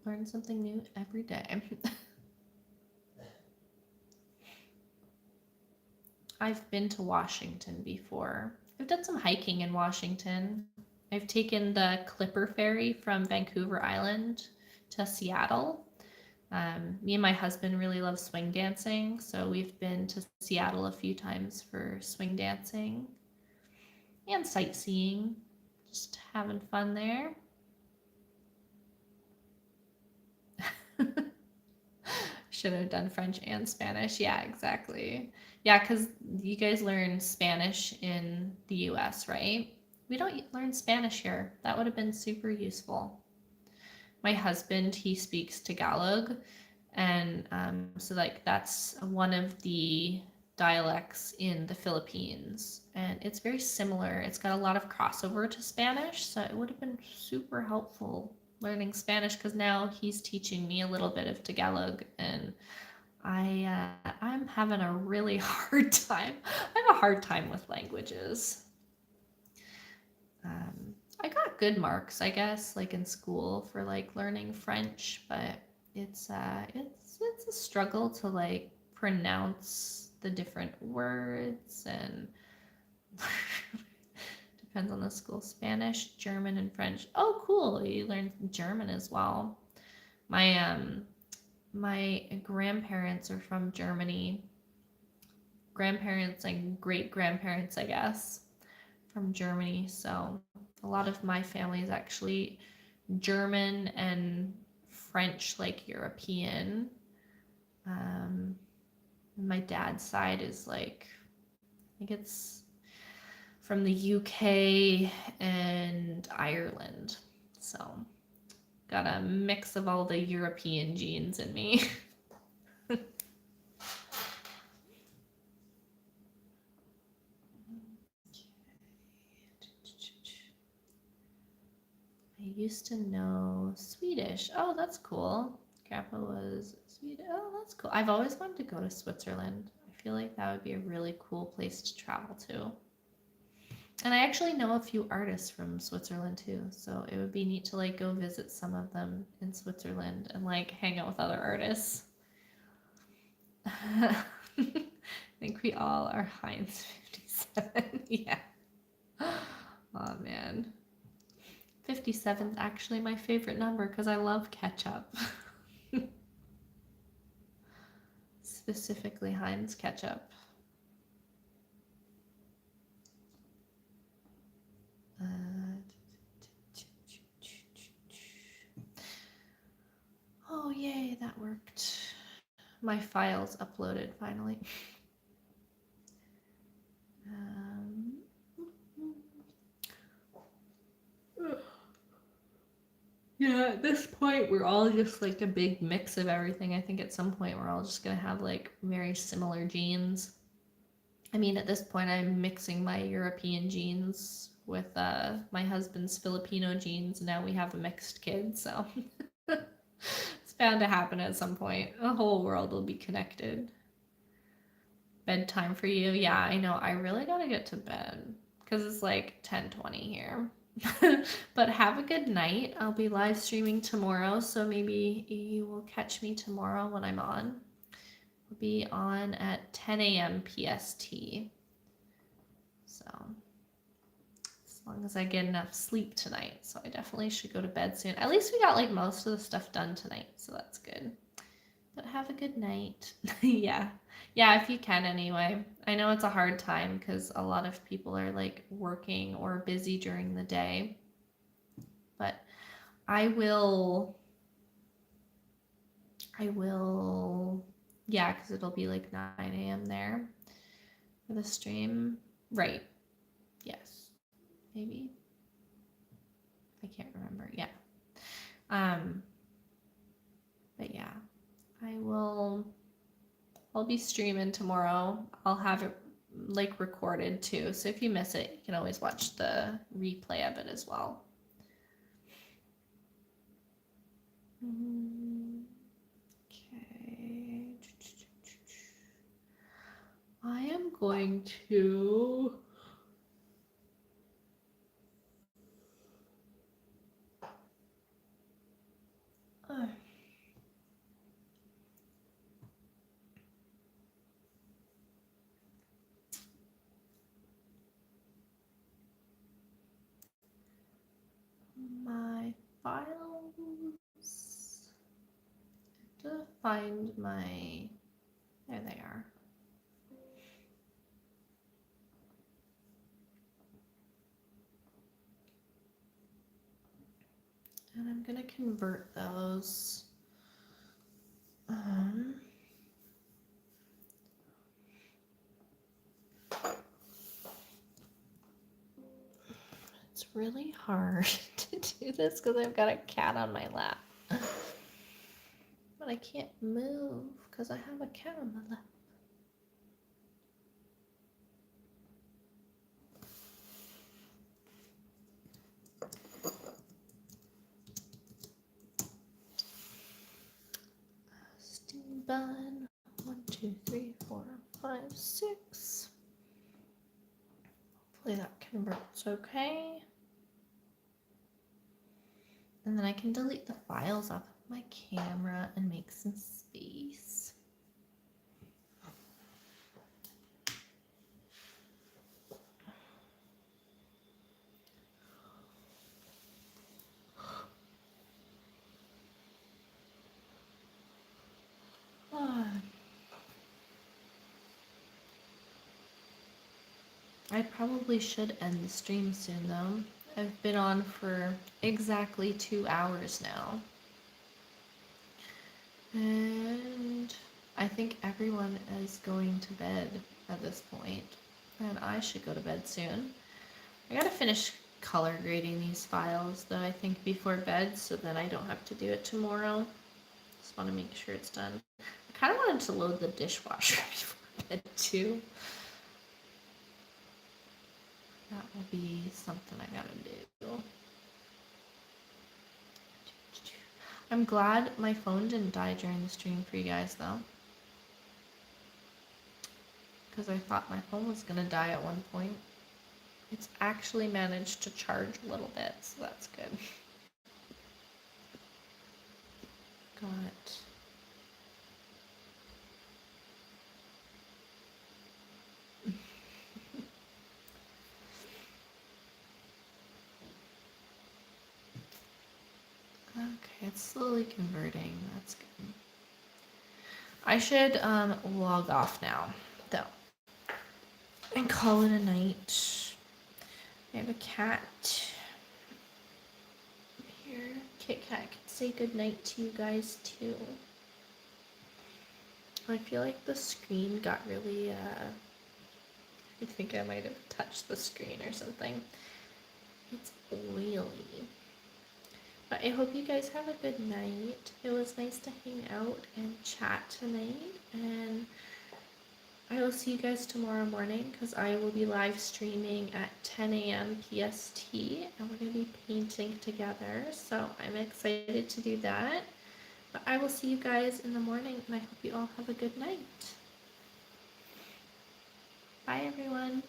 Learn something new every day. I've been to Washington before. I've done some hiking in Washington. I've taken the Clipper ferry from Vancouver Island to Seattle. Me and my husband really love swing dancing, so we've been to Seattle a few times for swing dancing and sightseeing, just having fun there. Should have done French and Spanish. Yeah, exactly. Yeah, because you guys learn Spanish in the US, right? We don't learn Spanish here. That would have been super useful. My husband, he speaks Tagalog, and so like that's one of the dialects in the Philippines, and it's very similar. It's got a lot of crossover to Spanish, so it would have been super helpful learning Spanish because now he's teaching me a little bit of Tagalog, and I'm having a really hard time. I have a hard time with languages. I got good marks, I guess, like in school for like learning French, but it's a struggle to like pronounce the different words and depends on the school. Spanish, German, and French. Oh, cool! You learned German as well. My grandparents are from Germany. Grandparents and great grandparents, I guess, from Germany. So a lot of my family is actually German and French, like European. My dad's side is like, I think it's from the UK and Ireland. So got a mix of all the European genes in me. I used to know Swedish. Oh, that's cool. Grandpa was Swedish. Oh, that's cool. I've always wanted to go to Switzerland. I feel like that would be a really cool place to travel to. And I actually know a few artists from Switzerland too, so it would be neat to like go visit some of them in Switzerland and like hang out with other artists. I think we all are Heinz 57. Yeah. Oh man. 57 is actually my favorite number because I love ketchup. Specifically Heinz ketchup. Oh, yay, that worked. My file's uploaded finally. Yeah, at this point, we're all just like a big mix of everything. I think at some point, we're all just going to have like very similar genes. I mean, at this point, I'm mixing my European genes with my husband's Filipino genes. And now we have a mixed kid, so it's bound to happen at some point. The whole world will be connected. Bedtime for you? Yeah, I know. I really gotta get to bed because it's like 10:20 here. But have a good night. I'll be live streaming tomorrow, so maybe you will catch me tomorrow when I'm on. I'll be on at 10 a.m. PST. So as long as I get enough sleep tonight, so I definitely should go to bed soon. At least we got like most of the stuff done tonight, so that's good. But have a good night. Yeah. Yeah, if you can anyway. I know it's a hard time because a lot of people are like working or busy during the day. But I will, yeah, because it'll be like 9 a.m. there for the stream. Right. Yes. Maybe. I can't remember. Yeah. But yeah, I'll be streaming tomorrow. I'll have it like recorded too. So if you miss it, you can always watch the replay of it as well. Okay. I am going to my files to find my, there they are. And I'm gonna convert those. It's really hard to do this because I've got a cat on my lap. But I can't move because I have a cat on my lap. Steam bun. 1, 2, 3, 4, 5, 6. Hopefully that converts okay. And then I can delete the files off of my camera and make some space. I probably should end the stream soon though. I've been on for exactly 2 hours now. And I think everyone is going to bed at this point, and I should go to bed soon. I gotta finish color grading these files though, I think before bed, so that I don't have to do it tomorrow. Just want to make sure it's done. I kind of wanted to load the dishwasher before bed too. That will be something I gotta do. I'm glad my phone didn't die during the stream for you guys though, because I thought my phone was gonna die at one point. It's actually managed to charge a little bit, so that's good. Got okay, it's slowly converting. That's good. I should log off now, though, and call it a night. I have a cat here. Kit Kat can say good night to you guys too. I feel like the screen got really I think I might have touched the screen or something. It's oily. But I hope you guys have a good night. It was nice to hang out and chat tonight, and I will see you guys tomorrow morning because I will be live streaming at 10 a.m. PST, and we're going to be painting together, so I'm excited to do that. But I will see you guys in the morning, and I hope you all have a good night. Bye, everyone.